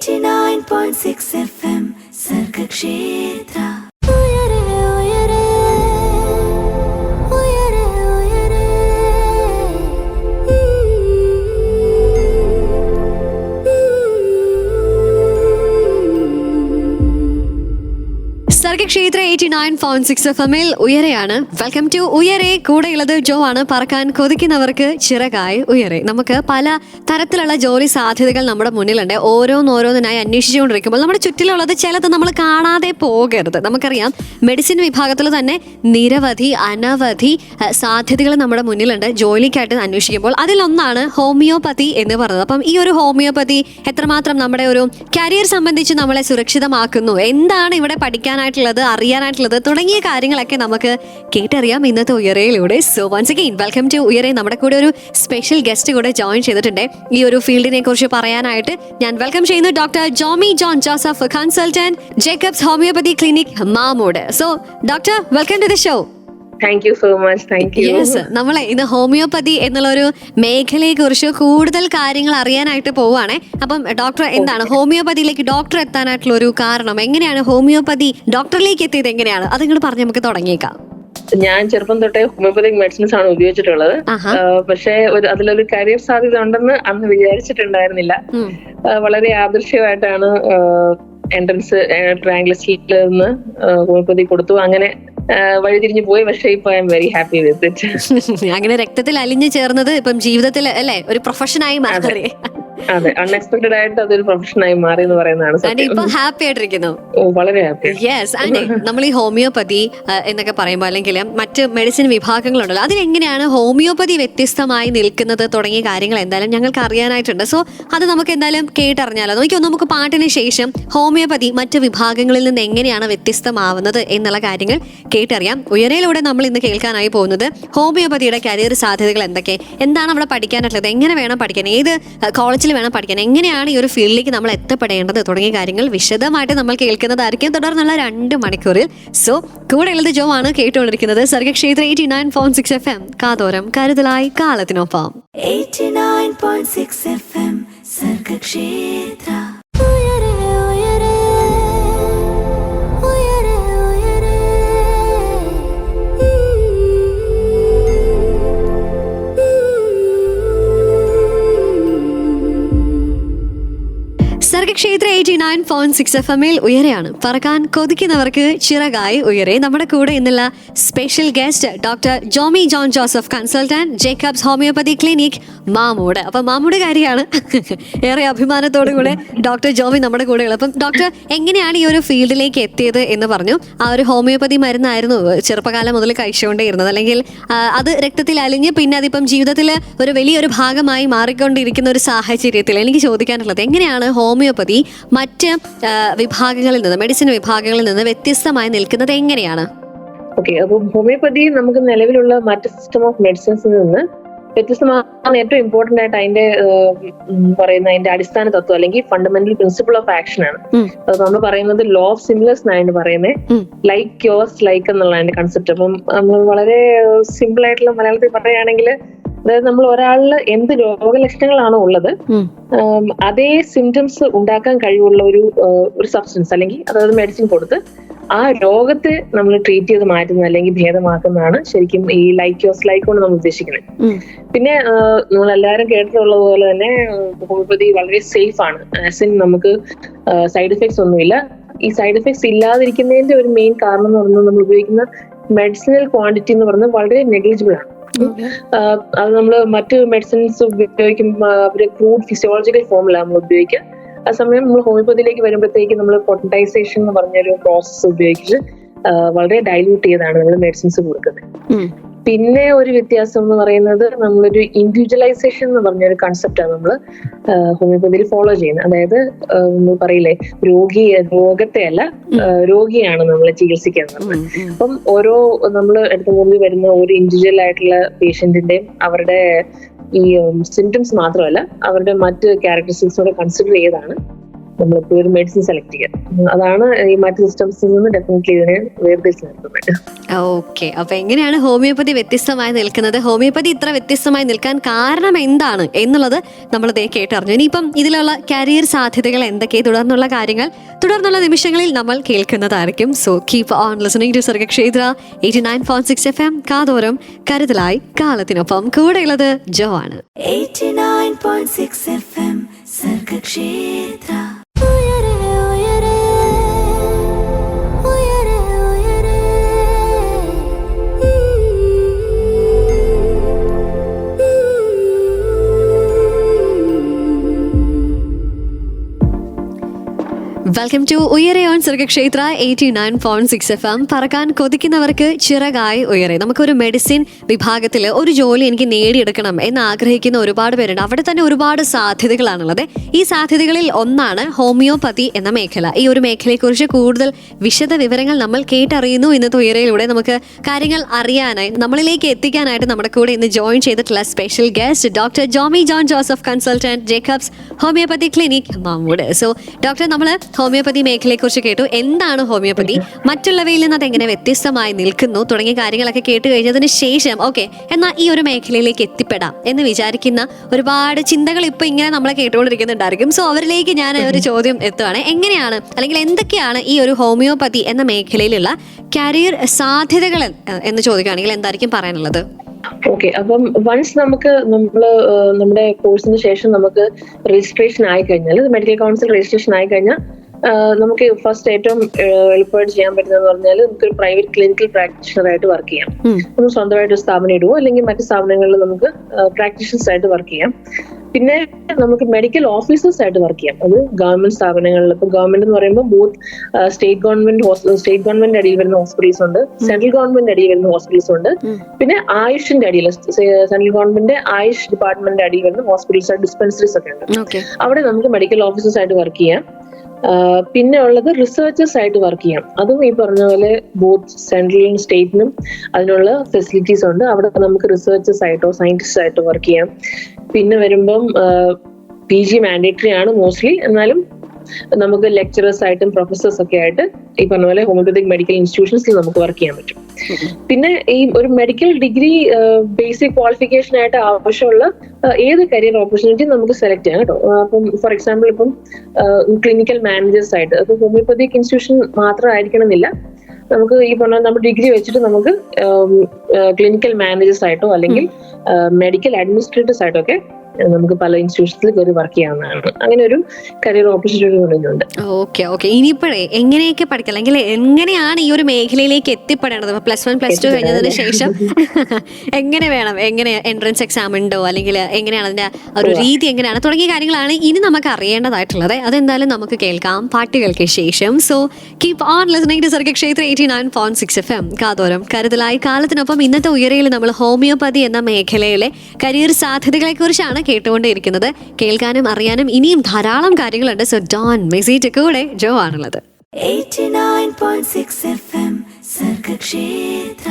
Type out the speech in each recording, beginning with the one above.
89.6 FM Sargakshetra. Sargakshetra 89.6 FM ഉയരെയാണ്. Welcome to Uyare. കൂടെയുള്ളത് ജോ ആണ്. പറക്കാൻ കൊതിക്കുന്നവർക്ക് ചിറകായി ഉയരെ. നമുക്ക് പല തരത്തിലുള്ള ജോലി സാധ്യതകൾ നമ്മുടെ മുന്നിലുണ്ട്. ഓരോന്നോരോന്നിനായി അന്വേഷിച്ചുകൊണ്ടിരിക്കുമ്പോൾ നമ്മുടെ ചുറ്റിലുള്ളത് ചിലത് നമ്മൾ കാണാതെ പോകരുത്. നമുക്കറിയാം മെഡിസിൻ വിഭാഗത്തിൽ തന്നെ അനവധി സാധ്യതകൾ നമ്മുടെ മുന്നിലുണ്ട് ജോലിക്കായിട്ട് അന്വേഷിക്കുമ്പോൾ. അതിലൊന്നാണ് ഹോമിയോപ്പതി എന്ന് പറയുന്നത്. അപ്പം ഈ ഒരു ഹോമിയോപ്പതി എത്രമാത്രം നമ്മുടെ ഒരു കരിയർ സംബന്ധിച്ച് നമ്മളെ സുരക്ഷിതമാക്കുന്നു, എന്താണ് ഇവിടെ പഠിക്കാനായിട്ടുള്ളത്, അറിയാനായിട്ടുള്ളത് തുടങ്ങിയ കാര്യങ്ങളൊക്കെ നമുക്ക് കേട്ടറിയാം ഇന്നത്തെ ഉയരയിലൂടെ. So once again welcome to Uyare. നമ്മുടെ കൂടെ ഒരു സ്പെഷ്യൽ ഗസ്റ്റ് കൂടെ ജോയിൻ ചെയ്തിട്ടുണ്ട് ഈ ഒരു ഫീൽഡിനെ കുറിച്ച് പറയാനായിട്ട്. ഞാൻ വെൽക്കം ചെയ്യുന്നു doctor Jomi John Joseph, consultant, Jacobs homeopathy clinic, Mamood. So doctor, welcome to the show. Thank you so much. Thank you. Yes, നമ്മളെ ഇന്ന് ഹോമിയോപ്പതി എന്നുള്ളൊരു മേഖലയെ കുറിച്ച് കൂടുതൽ കാര്യങ്ങൾ അറിയാനായിട്ട് പോവുകയാണെ. അപ്പം ഡോക്ടർ, എന്താണ് ഹോമിയോപ്പതിയിലേക്ക് ഡോക്ടർ എത്താനായിട്ടുള്ള ഒരു കാരണം? എങ്ങനെയാണ് ഹോമിയോപ്പതി ഡോക്ടറിലേക്ക് എത്തിയത്? എങ്ങനെയാണ് അതിങ്ങോട്ട് പറഞ്ഞ് നമുക്ക് തുടങ്ങിയേക്കാം. ഞാൻ ചെറുപ്പം തൊട്ടേ ഹോമിയോപ്പതിക് മെഡിസിൻസ് ആണ് ഉപയോഗിച്ചിട്ടുള്ളത്. പക്ഷേ അതിലൊരു കരിയർ സാധ്യത ഉണ്ടെന്ന് അന്ന് വിചാരിച്ചിട്ടുണ്ടായിരുന്നില്ല. വളരെ യാദൃശ്യമായിട്ടാണ് എൻട്രൻസ് ട്രയാങ്കിൾ ലിസ്റ്റിൽ നിന്ന് ഹോമിയോപ്പതി കൊടുത്തു. അങ്ങനെ വഴിതിരിഞ്ഞു പോയി. പക്ഷേ ഇപ്പൊ I am very happy with it. അങ്ങനെ രക്തത്തിൽ അലിഞ്ഞു ചേർന്നത് ഇപ്പം ജീവിതത്തിൽ അല്ലേ ഒരു പ്രൊഫഷനായി മാറി. അതെ, അൺഎക്സ്പെക്ടഡ് ആയിട്ട് അതൊരു പ്രൊഫഷനായി മാറി എന്ന് പറയുന്നതാണ്. ഇപ്പൊ ഹാപ്പി ആയിട്ടിരിക്കുന്നു. വളരെ ഹാപ്പി. യെസ്. ആൻഡ് നമ്മൾ ഈ ഹോമിയോപ്പതി എന്നൊക്കെ പറയുമ്പോൾ അല്ലെങ്കിൽ മറ്റ് മെഡിസിൻ വിഭാഗങ്ങളുണ്ടല്ലോ, അതിലെങ്ങനെയാണ് ഹോമിയോപ്പതി വ്യത്യസ്തമായി നിൽക്കുന്നത് തുടങ്ങിയ കാര്യങ്ങൾ എന്തായാലും ഞങ്ങൾക്ക് അറിയാനായിട്ടുണ്ട്. സോ അത് നമുക്ക് എന്തായാലും കേട്ടറിഞ്ഞാലോ. നോക്കിയോ, നമുക്ക് പാട്ടിന് ശേഷം ഹോമിയോപ്പതി മറ്റ് വിഭാഗങ്ങളിൽ നിന്ന് എങ്ങനെയാണ് വ്യത്യസ്തമാവുന്നത് എന്നുള്ള കാര്യങ്ങൾ കേട്ടറിയാം. ഉയരയിലൂടെ നമ്മൾ ഇന്ന് കേൾക്കാനായി പോകുന്നത് ഹോമിയോപ്പതിയുടെ കരിയർ സാധ്യതകൾ എന്തൊക്കെ, എന്താണ് അവിടെ പഠിക്കാനുള്ളത്, എങ്ങനെ വേണം പഠിക്കാൻ, ഏത് കോളേജിൽ വേണം പഠിക്കാൻ, എങ്ങനെയാണ് ഈ ഒരു ഫീൽഡിലേക്ക് നമ്മൾ എത്തപ്പെടേണ്ടത് തുടങ്ങിയ കാര്യങ്ങൾ വിശദമായിട്ട് നമ്മൾ കേൾക്കുന്നതായിരിക്കും തുടർന്നുള്ള 2 മണിക്കൂറിൽ. സോ കൂടെയുള്ളത് ജോ ആണ്. കേട്ടുകൊണ്ടിരിക്കുന്നത് സർഗക്ഷേത്ര 89.6 FM. കാതോരം കരുതലായി കാലത്തിനൊപ്പം. 89.6 FM സർഗക്ഷേത്ര. സർഗക്ഷേത്ര 89.6 FM ഉയരെയാണ്. പറക്കാൻ കൊതിക്കുന്നവർക്ക് ചിറകായി ഉയരെ. നമ്മുടെ കൂടെ ഇന്നുള്ള special guest doctor Jomi John Joseph, consultant, Jacobs homeopathy clinic, Mamood. അപ്പം മാമൂട് കാര്യമാണ് ഏറെ അഭിമാനത്തോടു കൂടെ ഡോക്ടർ ജോമി നമ്മുടെ കൂടെ ഉള്ളത്. അപ്പം ഡോക്ടർ, എങ്ങനെയാണ് ഈ ഒരു ഫീൽഡിലേക്ക് എത്തിയത് എന്ന് പറഞ്ഞു. ആ ഒരു ഹോമിയോപ്പതി മരുന്നായിരുന്നു ചെറുപ്പകാലം മുതൽ കഴിച്ചുകൊണ്ടേയിരുന്നത്, അല്ലെങ്കിൽ അത് രക്തത്തിൽ അലിഞ്ഞ് പിന്നെ അതിപ്പം ജീവിതത്തിൽ ഒരു വലിയൊരു ഭാഗമായി മാറിക്കൊണ്ടിരിക്കുന്ന ഒരു സാഹചര്യത്തിൽ എനിക്ക് ചോദിക്കാനുള്ളത്, എങ്ങനെയാണ് ഹോമിയോപ്പതി മറ്റ് വിഭാഗങ്ങളിൽ നിന്ന്, മെഡിസിൻ വിഭാഗങ്ങളിൽ നിന്ന് വ്യത്യസ്തമായി നിൽക്കുന്നത് എങ്ങനെയാണ്? ഓക്കെ, അപ്പൊ ഹോമിയോപ്പതി നമുക്ക് നിലവിലുള്ള മറ്റ് സിസ്റ്റം ഓഫ് മെഡിസിൻസിൽ നിന്ന് വ്യത്യസ്തമാണ്. ഏറ്റവും ഇമ്പോർട്ടന്റ് ആയിട്ട് അതിന്റെ അടിസ്ഥാന തത്വം അല്ലെങ്കിൽ ഫണ്ടമെന്റൽ പ്രിൻസിപ്പിൾ ഓഫ് ആക്ഷൻ ആണ്. അത് നമ്മൾ പറയുന്നത് ലോ ഓഫ് സിമിലേഴ്സ് എന്നാണ് പറയുന്നത്. ലൈക്ക് ക്യൂർസ് ലൈക്ക് എന്നുള്ള അതിന്റെ കൺസെപ്റ്റ്. അപ്പം നമ്മൾ വളരെ സിമ്പിൾ ആയിട്ടുള്ള മലയാളത്തിൽ പറയുകയാണെങ്കിൽ, അതായത് നമ്മൾ ഒരാളിൽ എന്ത് രോഗലക്ഷണങ്ങളാണോ ഉള്ളത് അതേ സിംറ്റംസ് ഉണ്ടാക്കാൻ കഴിവുള്ള ഒരു സബ്സ്റ്റൻസ് അല്ലെങ്കിൽ അതായത് മെഡിസിൻ കൊടുത്ത് ആ രോഗത്തെ നമ്മൾ ട്രീറ്റ് ചെയ്ത് മാറ്റുന്നത് അല്ലെങ്കിൽ ഭേദമാക്കുന്നതാണ് ശരിക്കും ഈ ലൈക്യോസ് ലൈക്ക് കൊണ്ട് നമ്മൾ ഉദ്ദേശിക്കുന്നത്. പിന്നെ നമ്മൾ എല്ലാവരും കേട്ടിട്ടുള്ളത് പോലെ തന്നെ ഹോമിയോപ്പതി വളരെ സേഫ് ആണ്. ആസിൻ നമുക്ക് സൈഡ് എഫക്ട്സ് ഒന്നുമില്ല. ഈ സൈഡ് എഫക്ട്സ് ഇല്ലാതിരിക്കുന്നതിന്റെ ഒരു മെയിൻ കാരണം എന്ന് പറയുന്നത് നമ്മൾ ഉപയോഗിക്കുന്ന മെഡിസിനൽ ക്വാണ്ടിറ്റി എന്ന് പറയുന്നത് വളരെ നെഗ്ലിജിബിൾ ആണ്. അത് നമ്മൾ മറ്റ് മെഡിസിൻസ് ഉപയോഗിക്കുമ്പോൾ അവര് ക്രൂഡ് ഫിസിയോളജിക്കൽ ഫോമിലാണ് നമ്മൾ ഉപയോഗിക്കുക. ആ സമയം നമ്മൾ ഹോമിയോപ്പതിയിലേക്ക് വരുമ്പോഴത്തേക്ക് നമ്മൾ പൊട്ടൻറ്റൈസേഷൻ എന്ന് പറഞ്ഞൊരു പ്രോസസ്സ് ഉപയോഗിച്ച് വളരെ ഡൈല്യൂട്ട് ചെയ്താണ് നമ്മൾ മെഡിസിൻസ് കൊടുക്കുന്നത്. പിന്നെ ഒരു വ്യത്യാസം എന്ന് പറയുന്നത് നമ്മളൊരു ഇൻഡിവിജ്വലൈസേഷൻ എന്ന് പറഞ്ഞൊരു കൺസെപ്റ്റാണ് നമ്മൾ ഹോമിയോപ്പതിയിൽ ഫോളോ ചെയ്യുന്നത്. അതായത് നമ്മൾ പറയില്ലേ, രോഗത്തെ അല്ല രോഗിയാണ് നമ്മൾ ചികിത്സിക്കുന്നത്. അപ്പം ഓരോ നമ്മൾ അടുത്ത മുമ്പിൽ വരുന്ന ഒരു ഇൻഡിവിജ്വൽ ആയിട്ടുള്ള പേഷ്യന്റിന്റെയും അവരുടെ ഈ സിംറ്റംസ് മാത്രമല്ല അവരുടെ മറ്റ് ക്യാരക്ടറിസ്റ്റിക്സ് കൂടെ കൺസിഡർ ചെയ്താണ് നമ്മളിപ്പോൾ ഒരു മെഡിസിൻ സെലക്ട് ചെയ്യുക. അതാണ് ഈ മറ്റ് സിസ്റ്റംസിൽ നിന്ന് ഡെഫിനറ്റ്ലി ഇതിനെ വേർതിരിച്ച് നിർത്തുന്നത്. ഓക്കെ, അപ്പൊ എങ്ങനെയാണ് ഹോമിയോപ്പതി വ്യത്യസ്തമായി നിൽക്കുന്നത്, ഹോമിയോപ്പതി ഇത്ര വ്യത്യസ്തമായി നിൽക്കാൻ കാരണം എന്താണ് എന്നുള്ളത് നമ്മൾ ഇതേ കേട്ടറിഞ്ഞു. ഇനിയിപ്പം ഇതിലുള്ള കരിയർ സാധ്യതകൾ എന്തൊക്കെ, തുടർന്നുള്ള കാര്യങ്ങൾ തുടർന്നുള്ള നിമിഷങ്ങളിൽ നമ്മൾ കേൾക്കുന്നതായിരിക്കും. So keep on listening to Sargakshetra 89.6 FM. കാതോരം കരുതലായി കാലത്തിനൊപ്പം. കൂടെയുള്ളത് ജോ ആണ്. 89.6 FM Sargakshetra. Welcome to Uyare on Sargakshetra 89.6 FM. പറക്കാൻ കൊതിക്കുന്നവർക്ക് ചിറകായി ഉയരെ. നമുക്കൊരു മെഡിസിൻ വിഭാഗത്തിൽ ഒരു ജോലി എനിക്ക് നേടിയെടുക്കണം എന്ന് ആഗ്രഹിക്കുന്ന ഒരുപാട് പേരുണ്ട്. അവിടെ തന്നെ ഒരുപാട് സാധ്യതകളാണുള്ളത്. ഈ സാധ്യതകളിൽ ഒന്നാണ് ഹോമിയോപ്പതി എന്ന മേഖല. ഈ ഒരു മേഖലയെക്കുറിച്ച് കൂടുതൽ വിശദ വിവരങ്ങൾ നമ്മൾ കേട്ടറിയുന്നു ഇന്നത്തെ ഉയരയിലൂടെ. നമുക്ക് കാര്യങ്ങൾ അറിയാനായി നമ്മളിലേക്ക് എത്തിക്കാനായിട്ട് നമ്മുടെ കൂടെ ഇന്ന് ജോയിൻ ചെയ്തിട്ടുള്ള special guest doctor Jomi John Joseph, consultant, Jacobs homeopathy clinic, Mamood. So doctor, നമ്മൾ ഹോമിയോപ്പതി മേഖലയെക്കുറിച്ച് കേട്ടു. എന്താണ് ഹോമിയോപ്പതി, മറ്റുള്ളവയിൽ നിന്ന് അതെങ്ങനെ വ്യത്യസ്തമായി നിൽക്കുന്നു തുടങ്ങിയ കാര്യങ്ങളൊക്കെ കേട്ട് കഴിഞ്ഞതിന് ശേഷം ഓക്കെ എന്നാൽ ഈ ഒരു മേഖലയിലേക്ക് എത്തിപ്പെടാം എന്ന് വിചാരിക്കുന്ന ഒരുപാട് ചിന്തകൾ ഇപ്പൊ ഇങ്ങനെ നമ്മളെ കേട്ടുകൊണ്ടിരിക്കുന്നുണ്ടായിരിക്കും. സോ അവരിലേക്ക് ഞാൻ ഒരു ചോദ്യം എത്തുകയാണ്. എങ്ങനെയാണ് അല്ലെങ്കിൽ എന്തൊക്കെയാണ് ഈ ഒരു ഹോമിയോപ്പതി എന്ന മേഖലയിലുള്ള കരിയർ സാധ്യതകൾ എന്ന് ചോദിക്കുകയാണെങ്കിൽ എന്തായിരിക്കും പറയാനുള്ളത്? ഓക്കെ, അപ്പം വൺസ് നമ്മുടെ കോഴ്സിന് ശേഷം നമുക്ക് രജിസ്ട്രേഷൻ ആയി കഴിഞ്ഞാൽ, മെഡിക്കൽ കൗൺസിൽ രജിസ്ട്രേഷൻ ആയി കഴിഞ്ഞാൽ നമുക്ക് ഫസ്റ്റ് ഏറ്റവും എളുപ്പമായിട്ട് ചെയ്യാൻ പറ്റുന്നതെന്ന് പറഞ്ഞാൽ നമുക്കൊരു പ്രൈവറ്റ് ക്ലിനിക്കൽ പ്രാക്ടീഷണർ ആയിട്ട് വർക്ക് ചെയ്യാം. നമ്മൾ സ്വന്തമായിട്ട് ഒരു സ്ഥാപനം ഇടുവോ അല്ലെങ്കിൽ മറ്റു സ്ഥാപനങ്ങളിൽ നമുക്ക് പ്രാക്ടീഷണേഴ്സ് ആയിട്ട് വർക്ക് ചെയ്യാം. പിന്നെ നമുക്ക് മെഡിക്കൽ ഓഫീസേഴ്സ് ആയിട്ട് വർക്ക് ചെയ്യാം. അത് ഗവൺമെന്റ് സ്ഥാപനങ്ങളിൽ, ഇപ്പൊ ഗവൺമെന്റ് എന്ന് പറയുമ്പോൾ ബൂത്ത് സ്റ്റേറ്റ് ഗവൺമെന്റ് അടിയിൽ വരുന്ന ഹോസ്പിറ്റൽസ് ഉണ്ട്, സെൻട്രൽ ഗവൺമെന്റ് അടിയിൽ വരുന്ന ഹോസ്പിറ്റൽസ് ഉണ്ട്, പിന്നെ ആയുഷിന്റെ അടിയിൽ സെൻട്രൽ ഗവൺമെന്റ് ആയുഷ് ഡിപ്പാർട്ട്മെന്റ് അടിയിൽ വരുന്ന ഹോസ്പിറ്റൽസ്, ഡിസ്പെൻസറീസ് ഒക്കെ ഉണ്ട്. അവിടെ നമുക്ക് മെഡിക്കൽ ഓഫീസേഴ്സ് ആയിട്ട് വർക്ക് ചെയ്യാം. പിന്നെ ഉള്ളത് റിസർച്ചേഴ്സ് ആയിട്ട് വർക്ക് ചെയ്യാം. അതും ഈ പറഞ്ഞ പോലെ ബോത്ത് സെൻട്രലിനും സ്റ്റേറ്റിനും അതിനുള്ള ഫെസിലിറ്റീസ് ഉണ്ട്. അവിടെ നമുക്ക് റിസർച്ചേഴ്സ് ആയിട്ടോ സയന്റിസ്റ്റ് ആയിട്ടോ വർക്ക് ചെയ്യാം. പിന്നെ വരുമ്പം PG മാൻഡേറ്ററി ആണ് മോസ്റ്റ്ലി, എന്നാലും നമുക്ക് ലെക്ചറേഴ്സ് ആയിട്ടും പ്രൊഫസേഴ്സ് ഒക്കെ ആയിട്ട് ഈ പറഞ്ഞ പോലെ ഹോമിയോപ്പതിക് മെഡിക്കൽ ഇൻസ്റ്റിറ്റ്യൂഷൻസിൽ നമുക്ക് വർക്ക് ചെയ്യാൻ പറ്റും. പിന്നെ ഈ ഒരു മെഡിക്കൽ ഡിഗ്രി ബേസിക് ക്വാളിഫിക്കേഷൻ ആയിട്ട് ആവശ്യമുള്ള ഏത് കരിയർ ഓപ്പർച്യൂണിറ്റി നമുക്ക് സെലക്ട് ചെയ്യാം കേട്ടോ. അപ്പം ഫോർ എക്സാമ്പിൾ ഇപ്പം ക്ലിനിക്കൽ മാനേജേഴ്സ് ആയിട്ട്, അത് ഹോമിയോപ്പതിക് ഇൻസ്റ്റിറ്റ്യൂഷൻ മാത്രം ആയിരിക്കണമെന്നില്ല. നമുക്ക് ഈ പറഞ്ഞ നമ്മുടെ ഡിഗ്രി വെച്ചിട്ട് നമുക്ക് ക്ലിനിക്കൽ മാനേജേഴ്സ് ആയിട്ടോ അല്ലെങ്കിൽ മെഡിക്കൽ അഡ്മിനിസ്ട്രേറ്റേഴ്സ് ആയിട്ടോ ഒക്കെ നമുക്ക് പല ഇൻസ്റ്റിറ്റ്യൂഷനിൽ കയറി വർക്ക് ചെയ്യാവുന്നതാണ്. അങ്ങനെ ഒരു കരിയർ ഓപ്പർച്യൂണിറ്റി കൊണ്ടുവരുന്നുണ്ട്. ഓക്കെ ഇനിയിപ്പോഴേ എങ്ങനെയൊക്കെ പഠിക്കാം അല്ലെങ്കിൽ എങ്ങനെയാണ് ഈ ഒരു മേഖലയിലേക്ക് എത്തിപ്പെടേണ്ടത്? പ്ലസ് 1 പ്ലസ് 2 കഴിഞ്ഞതിന് ശേഷം എങ്ങനെ എൻട്രൻസ് എക്സാം ഉണ്ടോ അല്ലെങ്കിൽ എങ്ങനെയാണ് അതിന്റെ ഒരു രീതി എങ്ങനെയാണ് തുടങ്ങിയ കാര്യങ്ങളാണ് ഇനി നമുക്ക് അറിയേണ്ടതായിട്ടുള്ളത്. അതെന്തായാലും നമുക്ക് കേൾക്കാം പാട്ടുകൾക്ക് ശേഷം. So keep on listening to Sargakshetra 89.6 FM. കാതോരം കരുതലായി കാലത്തിനൊപ്പം. ഇന്നത്തെ ഉയരയിൽ നമ്മൾ ഹോമിയോപ്പതി എന്ന മേഖലയിലെ കരിയർ സാധ്യതകളെ കുറിച്ചാണ് കേട്ടുകൊണ്ടേയിരിക്കുന്നത്. കേൾക്കാനും അറിയാനും ഇനിയും ധാരാളം കാര്യങ്ങളുണ്ട്. So don't miss it. കൂടെ ജോ ആണുള്ളത്. 89.6 FM Sargakshetra.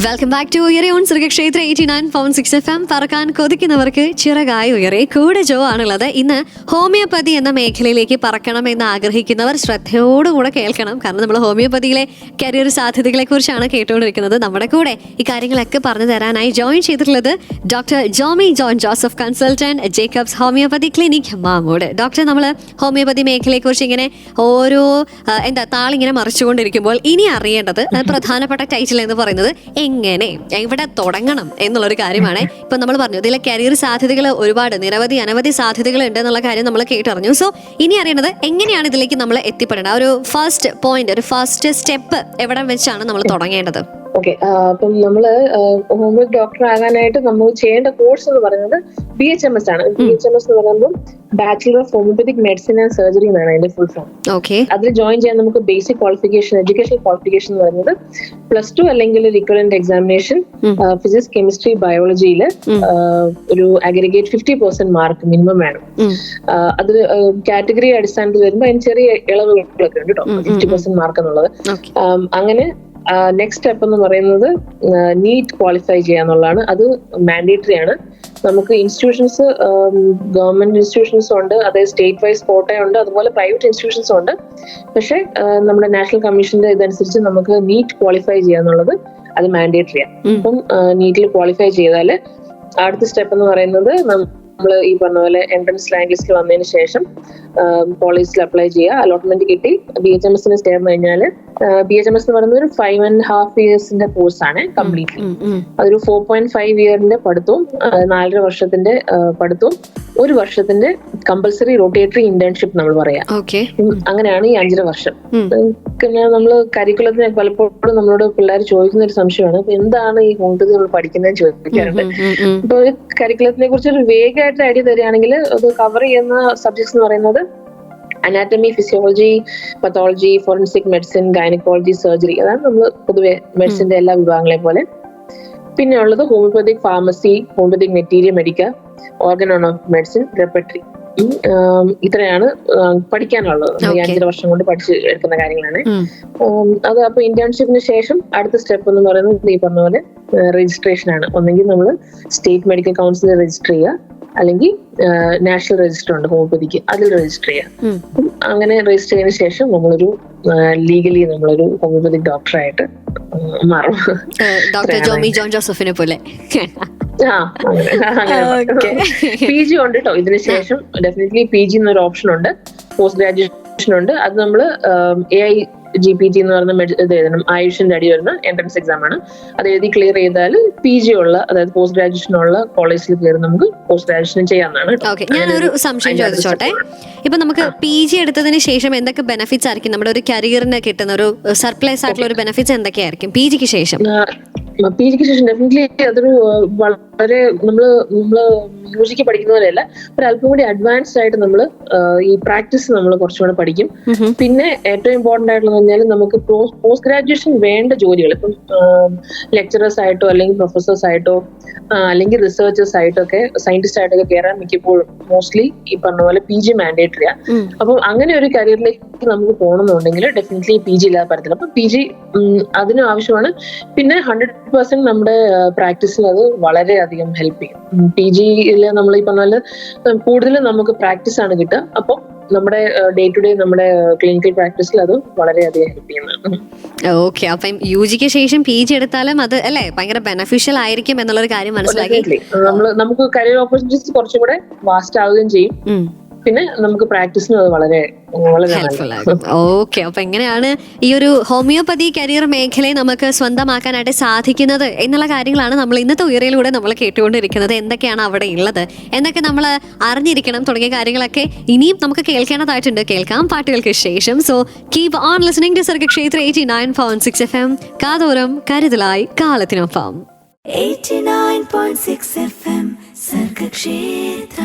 Welcome back to Uyare on Sargakshetra 89.6 FM. പറക്കാൻ കൊതിക്കുന്നവർക്ക് ചിറകായി ഉയരെ. കൂടെ ജോ ആണുള്ളത്. ഇന്ന് ഹോമിയോപ്പതി എന്ന മേഖലയിലേക്ക് പറക്കണം എന്ന് ആഗ്രഹിക്കുന്നവർ ശ്രദ്ധയോടുകൂടെ കേൾക്കണം. കാരണം നമ്മൾ ഹോമിയോപ്പതിയിലെ കരിയർ സാധ്യതകളെ കുറിച്ചാണ് കേട്ടുകൊണ്ടിരിക്കുന്നത്. നമ്മുടെ കൂടെ ഈ കാര്യങ്ങളൊക്കെ പറഞ്ഞു തരാനായി ജോയിൻ ചെയ്തിട്ടുള്ളത് doctor Jomi John Joseph, consultant, Jacobs homeopathy clinic, Mamood. Doctor, നമ്മൾ ഹോമിയോപ്പതി മേഖലയെക്കുറിച്ച് ഇങ്ങനെ ഓരോ താളിങ്ങനെ മറിച്ചുകൊണ്ടിരിക്കുമ്പോൾ ഇനി അറിയേണ്ടത് പ്രധാനപ്പെട്ട ടൈറ്റിൽ എന്ന് പറയുന്നത് എങ്ങനെ എവിടെ തുടങ്ങണം എന്നുള്ളൊരു കാര്യമാണ്. ഇപ്പൊ നമ്മൾ പറഞ്ഞു ഇതിലെ കരിയർ സാധ്യതകൾ ഒരുപാട് അനവധി സാധ്യതകൾ ഉണ്ട് എന്നുള്ള കാര്യം നമ്മൾ കേട്ടറിഞ്ഞു. സോ ഇനി അറിയേണ്ടത് എങ്ങനെയാണ് ഇതിലേക്ക് നമ്മൾ എത്തിപ്പെടേണ്ടത്? ഒരു ഫസ്റ്റ് പോയിന്റ്, ഒരു ഫസ്റ്റ് സ്റ്റെപ്പ് എവിടെ വെച്ചാണ് നമ്മൾ തുടങ്ങേണ്ടത്? ഓക്കെ, അപ്പം നമ്മള് ഹോമിയോ ഡോക്ടർ ആകാനായിട്ട് നമ്മൾ ചെയ്യേണ്ട കോഴ്സ് എന്ന് പറയുന്നത് BHMS ആണ്. BHMS എന്ന് പറയുമ്പോൾ bachelor of homoeopathic medicine and surgery എന്നാണ് അതിന്റെ ഫുൾ ഫോം. അതിൽ ജോയിൻ ചെയ്യാൻ നമുക്ക് ബേസിക് ക്വാളിഫിക്കേഷൻ, എഡ്യൂക്കേഷൻ ക്വാളിഫിക്കേഷൻ എന്ന് പറയുന്നത് +2 അല്ലെങ്കിൽ റിക്കറന്റ് എക്സാമിനേഷൻ ഫിസിക്സ്, കെമിസ്ട്രി, ബയോളജിയിൽ ഒരു അഗ്രിഗേറ്റ് 50% മാർക്ക് മിനിമം വേണം. അത് കാറ്റഗറി അടിസ്ഥാനത്തിൽ വരുമ്പോൾ അതിന് ചെറിയ ഇളവുകളൊക്കെ ഉണ്ട് കേട്ടോ, 50% മാർക്ക് എന്നുള്ളത്. അങ്ങനെ നെക്സ്റ്റ് സ്റ്റെപ്പ് എന്ന് പറയുന്നത് നീറ്റ് ക്വാളിഫൈ ചെയ്യാന്നുള്ളതാണ്. അത് മാൻഡേറ്ററി ആണ്. നമുക്ക് ഇൻസ്റ്റിറ്റ്യൂഷൻസ്, ഗവൺമെന്റ് ഇൻസ്റ്റിറ്റ്യൂഷൻസും ഉണ്ട്, അതായത് സ്റ്റേറ്റ് വൈസ് കോട്ടയുണ്ട്, അതുപോലെ പ്രൈവറ്റ് ഇൻസ്റ്റിറ്റ്യൂഷൻസും ഉണ്ട്. പക്ഷെ നമ്മുടെ നാഷണൽ കമ്മീഷന്റെ ഇതനുസരിച്ച് നമുക്ക് നീറ്റ് ക്വാളിഫൈ ചെയ്യാന്നുള്ളത് അത് മാൻഡേറ്ററി ആണ്. അപ്പം നീറ്റിൽ ക്വാളിഫൈ ചെയ്താൽ അടുത്ത സ്റ്റെപ്പ് എന്ന് പറയുന്നത് നമ്മൾ ഈ പറഞ്ഞ പോലെ എൻട്രൻസ് റാങ്ക് ലിസ്റ്റിൽ വന്നതിന് ശേഷം കോളേജിൽ അപ്ലൈ ചെയ്യുക, അലോട്ട്മെന്റ് കിട്ടി BHMSന് ചേർന്ന് കഴിഞ്ഞാൽ BHMS എന്ന് പറയുന്നത് ഒരു 5.5 ഇയേഴ്സിന്റെ കോഴ്സാണ് കംപ്ലീറ്റ്ലി. അതൊരു 4.5 ഇയറിന്റെ പഠിത്തവും 4.5 വർഷത്തിന്റെ പഠിത്തവും 1 വർഷത്തിന്റെ കമ്പൽസറി റൊട്ടേറ്ററി ഇന്റേൺഷിപ്പ് നമ്മൾ പറയാം. അങ്ങനെയാണ് ഈ 5.5 വർഷം. പിന്നെ നമ്മള് കരിക്കുലത്തിന് പലപ്പോഴും നമ്മളോട് പിള്ളേർ ചോദിക്കുന്ന ഒരു സംശയമാണ്, അപ്പൊ എന്താണ് ഈ ഹോമിയോപതി നമ്മൾ പഠിക്കുന്നതെന്ന് ചോദിക്കാറുണ്ട്. ഇപ്പൊ ഒരു കരിക്കുലത്തിനെ കുറിച്ച് ഒരു വേഗമായിട്ട് ഐഡിയ തരികയാണെങ്കിൽ അത് കവർ ചെയ്യുന്ന സബ്ജക്ട്സ് എന്ന് പറയുന്നത് anatomy, physiology, pathology, forensic medicine, gynaecology, surgery. അതാണ് നമ്മൾ പൊതുവെ മെഡിസിന്റെ എല്ലാ വിഭാഗങ്ങളെ പോലെ. പിന്നെ ഉള്ളത് homeopathic pharmacy, homeopathic material medica, organ of medicine, repertory. ഇത്രയാണ് പഠിക്കാനുള്ളത്. 5 വർഷം കൊണ്ട് പഠിച്ച് എടുക്കുന്ന കാര്യങ്ങളാണ് അത്. അപ്പൊ ഇന്റേൺഷിപ്പിന് ശേഷം അടുത്ത സ്റ്റെപ്പ് എന്ന് പറയുന്നത് ഈ പറഞ്ഞ പോലെ രജിസ്ട്രേഷൻ ആണ്. ഒന്നെങ്കിൽ നമ്മൾ സ്റ്റേറ്റ് മെഡിക്കൽ കൗൺസിലിൽ രജിസ്റ്റർ ചെയ്യുക, അല്ലെങ്കിൽ നാഷണൽ രജിസ്റ്റർ ഉണ്ട് ഹോമിയോപതിക്ക്, അതിൽ രജിസ്റ്റർ ചെയ്യാം. അങ്ങനെ രജിസ്റ്റർ ചെയ്തതിനു ശേഷം നമ്മളൊരു ലീഗലി നമ്മളൊരു ഹോമിയോപതിക് ഡോക്ടറായിട്ട് മാറും. ഡോക്ടർ ജോമി ജോൺ ജോസഫിനെ പോലെ. PG ഉണ്ട് കേട്ടോ. ഇതിനുശേഷം ഡെഫിനറ്റ്ലി PG എന്നൊരു ഓപ്ഷൻ ഉണ്ട്, പോസ്റ്റ് ഗ്രാജുവേഷൻ ഉണ്ട്. അത് നമ്മള് AIGPT എന്ന് പറയുന്ന ഇത് എഴുതണം. ആയുഷിന്റെ അടി വരുന്ന എൻട്രൻസ് എക്സാം ആണ്. അത് എഴുതി ക്ലിയർ ചെയ്താൽ PG ഉള്ള, അതായത് പോസ്റ്റ് ഗ്രാജുവേഷൻ ഉള്ള കോളേജിൽ കയറി നമുക്ക് പോസ്റ്റ് ഗ്രാജുവേഷൻ ചെയ്യാവുന്നതാണ്. ഞാനൊരു സംശയം ചോദിച്ചോട്ടെ. ഇപ്പൊ നമുക്ക് PG എടുത്തതിന് ശേഷം എന്തൊക്കെ ബെനിഫിറ്റ്സ് ആയിരിക്കും നമ്മുടെ ഒരു കരിയറിന് കിട്ടുന്ന ഒരു സർപ്ലസ് ആയിട്ടുള്ള ഒരു ബെനിഫിറ്റ്സ് എന്തൊക്കെയായിരിക്കും PGക്ക് ശേഷം? PGക്ക് ശേഷം ഡെഫിനറ്റ്ലി അതൊരു വളരെ നമ്മള് മ്യൂസിക് പഠിക്കുന്ന പോലെയല്ല, ഒരു അല്പം കൂടി അഡ്വാൻസ്ഡ് ആയിട്ട് നമ്മൾ ഈ പ്രാക്ടീസ് നമ്മൾ കുറച്ചുകൂടെ പഠിക്കും. പിന്നെ ഏറ്റവും ഇമ്പോർട്ടന്റ് ആയിട്ടുള്ള പറഞ്ഞാൽ നമുക്ക് പോസ്റ്റ് ഗ്രാജുവേഷൻ വേണ്ട ജോലികൾ, ഇപ്പം ലെക്ചറേഴ്സ് ആയിട്ടോ അല്ലെങ്കിൽ പ്രൊഫസേഴ്സ് ആയിട്ടോ അല്ലെങ്കിൽ റിസർച്ചേഴ്സ് ആയിട്ടോ ഒക്കെ, സയന്റിസ്റ്റ് ആയിട്ടൊക്കെ കയറാൻ മിക്കപ്പോഴും മോസ്റ്റ്ലി ഈ പറഞ്ഞ പോലെ PG മാൻഡേറ്ററിയാ. അപ്പം അങ്ങനെ ഒരു കരിയറിലേക്ക് നമുക്ക് പോകണമെന്നുണ്ടെങ്കിൽ ഡെഫിനറ്റ്ലി PG ഇല്ലാതെ പറ്റത്തില്ല. അപ്പൊ PG അതിനും ആവശ്യമാണ്. പിന്നെ 100% നമ്മുടെ പ്രാക്ടീസിൽ അത് വളരെയധികം ഹെൽപ്പ് ചെയ്യും. PGയിൽ നമ്മൾ ഈ പറഞ്ഞ പോലെ കൂടുതലും നമുക്ക് പ്രാക്ടീസ് ആണ് കിട്ടുക. അപ്പം നമ്മുടെ ഡേ ടു ഡേ നമ്മുടെ ക്ലിനിക്കൽ പ്രാക്ടീസിൽ അത് വളരെയധികം ഹെൽപ്പ് ചെയ്യുന്നതാണ്. ഓക്കെ, അപ്പം UGക്ക് ശേഷം PG എടുത്താലും അത് അല്ലേ ഭയങ്കര ബെനിഫിഷ്യൽ ആയിരിക്കും എന്നുള്ളൊരു കാര്യം മനസ്സിലാക്കി. നമുക്ക് കരിയർ ഓപ്പർച്യൂണിറ്റീസ് കുറച്ചും കൂടെ വാസ്റ്റ് ആവുകയും ചെയ്യും. പിന്നെ നമുക്ക് പ്രാക്ടീസിനും അത് വളരെ ഹെൽപ്ഫുൾ ആകും. ഓക്കെ, അപ്പൊ എങ്ങനെയാണ് ഈ ഒരു ഹോമിയോപ്പതി കരിയർ മേഖലയെ നമുക്ക് സ്വന്തമാക്കാനായിട്ട് സാധിക്കുന്നത് എന്നുള്ള കാര്യങ്ങളാണ് നമ്മൾ ഇന്നത്തെ ഉയരയിലൂടെ നമ്മൾ കേട്ടുകൊണ്ടിരിക്കുന്നത്. എന്തൊക്കെയാണ് അവിടെ ഉള്ളത്, എന്തൊക്കെ നമ്മൾ അറിഞ്ഞിരിക്കണം തുടങ്ങിയ കാര്യങ്ങളൊക്കെ ഇനിയും നമുക്ക് കേൾക്കേണ്ടതായിട്ടുണ്ട്. കേൾക്കാം പാട്ടുകൾക്ക് ശേഷം. So keep on listening to Sargakshetra 89.6 FM. കാതോരം കരുതലായി കാലത്തിനൊപ്പം. 89.6 FM സർഗക്ഷേത്ര.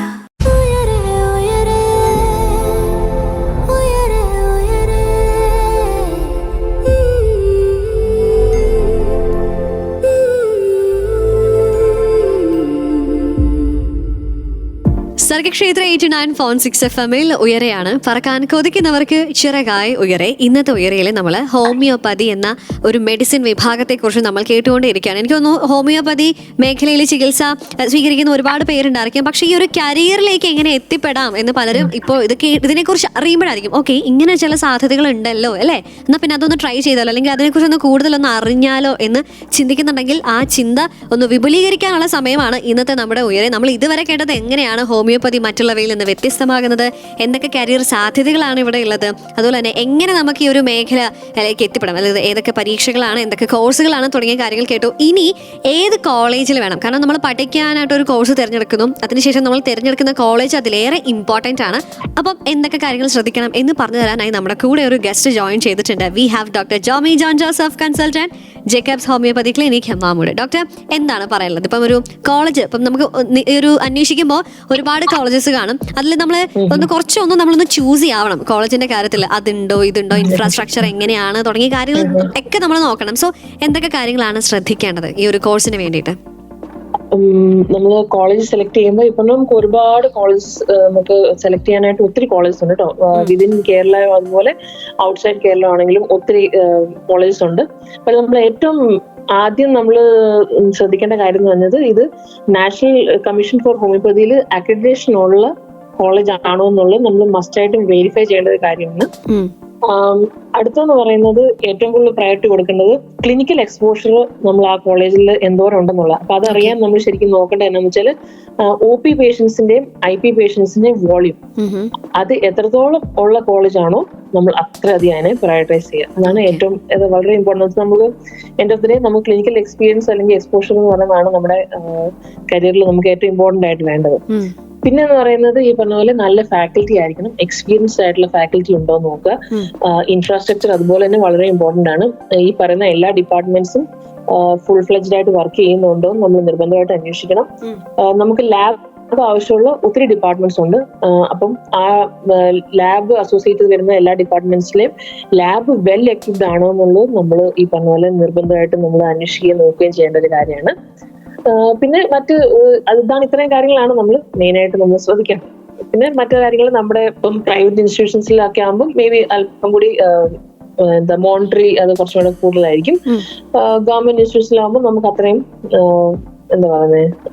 സർഗക്ഷേത്ര 89.6 FM-ൽ ഉയരെയാണ്. പറക്കാൻ കൊതിക്കുന്നവർക്ക് ചിറകായി ഉയരെ. ഇന്നത്തെ ഉയരയിൽ നമ്മൾ ഹോമിയോപ്പതി എന്ന ഒരു മെഡിസിൻ വിഭാഗത്തെക്കുറിച്ച് നമ്മൾ കേട്ടുകൊണ്ടേയിരിക്കുകയാണ്. എനിക്ക് തോന്നുന്നു ഹോമിയോപ്പതി മേഖലയിൽ ചികിത്സ സ്വീകരിക്കുന്ന ഒരുപാട് പേരുണ്ടായിരിക്കും. പക്ഷേ ഈ ഒരു കരിയറിലേക്ക് എങ്ങനെ എത്തിപ്പെടാം എന്ന് പലരും ഇപ്പോൾ ഇതിനെക്കുറിച്ച് അറിയുമ്പോഴായിരിക്കും ഓക്കെ ഇങ്ങനെ ചില സാധ്യതകൾ ഉണ്ടല്ലോ അല്ലേ, എന്നാൽ പിന്നെ അതൊന്ന് ട്രൈ ചെയ്താലോ അല്ലെങ്കിൽ അതിനെക്കുറിച്ചൊന്ന് കൂടുതലൊന്ന് അറിഞ്ഞാലോ എന്ന് ചിന്തിക്കുന്നുണ്ടെങ്കിൽ ആ ചിന്ത ഒന്ന് വിപുലീകരിക്കാനുള്ള സമയമാണ് ഇന്നത്തെ നമ്മുടെ ഉയരെ. നമ്മൾ ഇതുവരെ കേട്ടത് എങ്ങനെയാണ് ഹോമിയോപ്പതി മറ്റുള്ളവയിൽ നിന്ന് വ്യത്യസ്തമാകുന്നത്, എന്തൊക്കെ കരിയർ സാധ്യതകളാണ് ഇവിടെ ഉള്ളത്, അതുപോലെ തന്നെ എങ്ങനെ നമുക്ക് ഈ ഒരു മേഖലയിലേക്ക് എത്തിപ്പെടാം, അതായത് ഏതൊക്കെ പരീക്ഷകളാണ്, എന്തൊക്കെ കോഴ്സുകളാണ് തുടങ്ങിയ കാര്യങ്ങൾ കേട്ടു. ഇനി ഏത് കോളേജിൽ വേണം, കാരണം നമ്മൾ പഠിക്കാനായിട്ട് ഒരു കോഴ്സ് തിരഞ്ഞെടുക്കുന്നു, അതിനുശേഷം നമ്മൾ തിരഞ്ഞെടുക്കുന്ന കോളേജ് അതിലേറെ ഇമ്പോർട്ടൻ്റ് ആണ്. അപ്പം എന്തൊക്കെ കാര്യങ്ങൾ ശ്രദ്ധിക്കണം എന്ന് പറഞ്ഞു തരാനായി നമ്മുടെ കൂടെ ഒരു ഗസ്റ്റ് ജോയിൻ ചെയ്തിട്ടുണ്ട്. We have doctor Jomi John Joseph, consultant Jacobs homeopathy clinic Mamood. Doctor, എന്താണ് പറയാനുള്ളത്? ഇപ്പം ഒരു കോളേജ്, ഇപ്പം നമുക്ക് ഒരു അന്വേഷിക്കുമ്പോൾ ഒരുപാട് കോളേജസ് കാണും. അതിൽ നമ്മൾ നമ്മളൊന്ന് ചൂസ് ചെയ്യാവണം കോളേജിന്റെ കാര്യത്തിൽ. അതുണ്ടോ ഇതുണ്ടോ, ഇൻഫ്രാസ്ട്രക്ചർ എങ്ങനെയാണ് തുടങ്ങിയ കാര്യങ്ങൾ ഒക്കെ നമ്മൾ നോക്കണം. സോ എന്തൊക്കെ കാര്യങ്ങളാണ് ശ്രദ്ധിക്കേണ്ടത് ഈ ഒരു കോഴ്സിന് വേണ്ടിയിട്ട്? നമ്മൾ കോളേജ് സെലക്ട് ചെയ്യുമ്പോൾ ഇപ്പൊ നമുക്ക് ഒരുപാട് കോളേജസ് നമുക്ക് സെലക്ട് ചെയ്യാനായിട്ട് ഒത്തിരി കോളേജസ് ഉണ്ട് കേട്ടോ. വിതിൻ കേരള അതുപോലെ ഔട്ട്സൈഡ് കേരള ആണെങ്കിലും ഒത്തിരി കോളേജസ് ഉണ്ട്. അപ്പോൾ നമ്മൾ ഏറ്റവും ആദ്യം നമ്മൾ ശ്രദ്ധിക്കേണ്ട കാര്യം എന്ന് പറഞ്ഞത് ഇത് നാഷണൽ കമ്മീഷൻ ഫോർ ഹോമിയോപ്പതിയിൽ അക്രഡിറ്റേഷൻ ഉള്ള കോളേജ് ആണോ എന്നുള്ളത് നമ്മൾ മസ്റ്റായിട്ടും വെരിഫൈ ചെയ്യേണ്ട ഒരു കാര്യമാണ്. അടുത്തെന്ന് പറയുന്നത് ഏറ്റവും കൂടുതൽ പ്രയോറിറ്റി കൊടുക്കേണ്ടത് ക്ലിനിക്കൽ എക്സ്പോഷർ നമ്മൾ ആ കോളേജിൽ എന്തോരം ഉണ്ടെന്നുള്ള. അപ്പൊ അതറിയാൻ നമ്മൾ ശരിക്കും നോക്കേണ്ടത് എന്താണെന്ന് വെച്ചാൽ OP പേഷ്യൻസിന്റെയും IP പേഷ്യൻസിന്റെയും വോളിയം അത് എത്രത്തോളം ഉള്ള കോളേജാണോ നമ്മൾ അത്രയധികം അതിനെ പ്രയോറിറ്റൈസ് ചെയ്യുക. അതാണ് ഏറ്റവും വളരെ ഇമ്പോർട്ടൻറ്റ്. നമുക്ക് എൻഡ് ഓഫ് ദി ഡേ നമുക്ക് ക്ലിനിക്കൽ എക്സ്പീരിയൻസ് അല്ലെങ്കിൽ എക്സ്പോഷർ എന്ന് പറയുന്നതാണ് നമ്മുടെ കരിയറിൽ നമുക്ക് ഏറ്റവും ഇമ്പോർട്ടന്റ് ആയിട്ട് വേണ്ടത്. പിന്നെ എന്ന് പറയുന്നത് ഈ പറഞ്ഞ പോലെ നല്ല ഫാക്കൽറ്റി ആയിരിക്കണം, എക്സ്പീരിയൻസ്ഡ് ആയിട്ടുള്ള ഫാക്കൽറ്റി ഉണ്ടോ എന്ന് നോക്കുക. ഇൻഫ്രാസ്ട്രക്ചർ അതുപോലെ തന്നെ വളരെ ഇമ്പോർട്ടന്റ് ആണ്. ഈ പറയുന്ന എല്ലാ ഡിപ്പാർട്ട്മെന്റ്സും ഫുൾ ഫ്ലെജ്ഡ് ആയിട്ട് വർക്ക് ചെയ്യുന്നുണ്ടോ എന്ന് നമ്മൾ നിർബന്ധമായിട്ട് അന്വേഷിക്കണം. നമുക്ക് ലാബ് ആവശ്യമുള്ള ഒത്തിരി ഡിപ്പാർട്ട്മെന്റ്സ് ഉണ്ട്. അപ്പം ആ ലാബ് അസോസിയേറ്റ് ചെയ്ത് വരുന്ന എല്ലാ ഡിപ്പാർട്ട്മെന്റ്സിലെയും ലാബ് വെൽ എക്വിപ്ഡ് ആണോ എന്നുള്ളത് നമ്മൾ ഈ പറഞ്ഞ പോലെ നിർബന്ധമായിട്ട് നമ്മൾ അന്വേഷിക്കുകയും നോക്കുകയും ചെയ്യേണ്ട ഒരു കാര്യമാണ്. പിന്നെ ഇതാണ് ഇത്രയും കാര്യങ്ങളാണ് നമ്മൾ മെയിൻ ആയിട്ട് നമ്മൾ ശ്രദ്ധിക്കണം. പിന്നെ മറ്റു കാര്യങ്ങൾ നമ്മുടെ ഇപ്പം പ്രൈവറ്റ് ഇൻസ്റ്റിറ്റ്യൂഷൻസിലൊക്കെ ആകുമ്പോൾ മേ ബി അല്പം കൂടി മോണിറ്ററി അത് കുറച്ചുകൂടെ കൂടുതലായിരിക്കും. ഗവൺമെന്റ് ഇൻസ്റ്റിറ്റ്യൂഷനിലാകുമ്പോൾ നമുക്ക് അത്രയും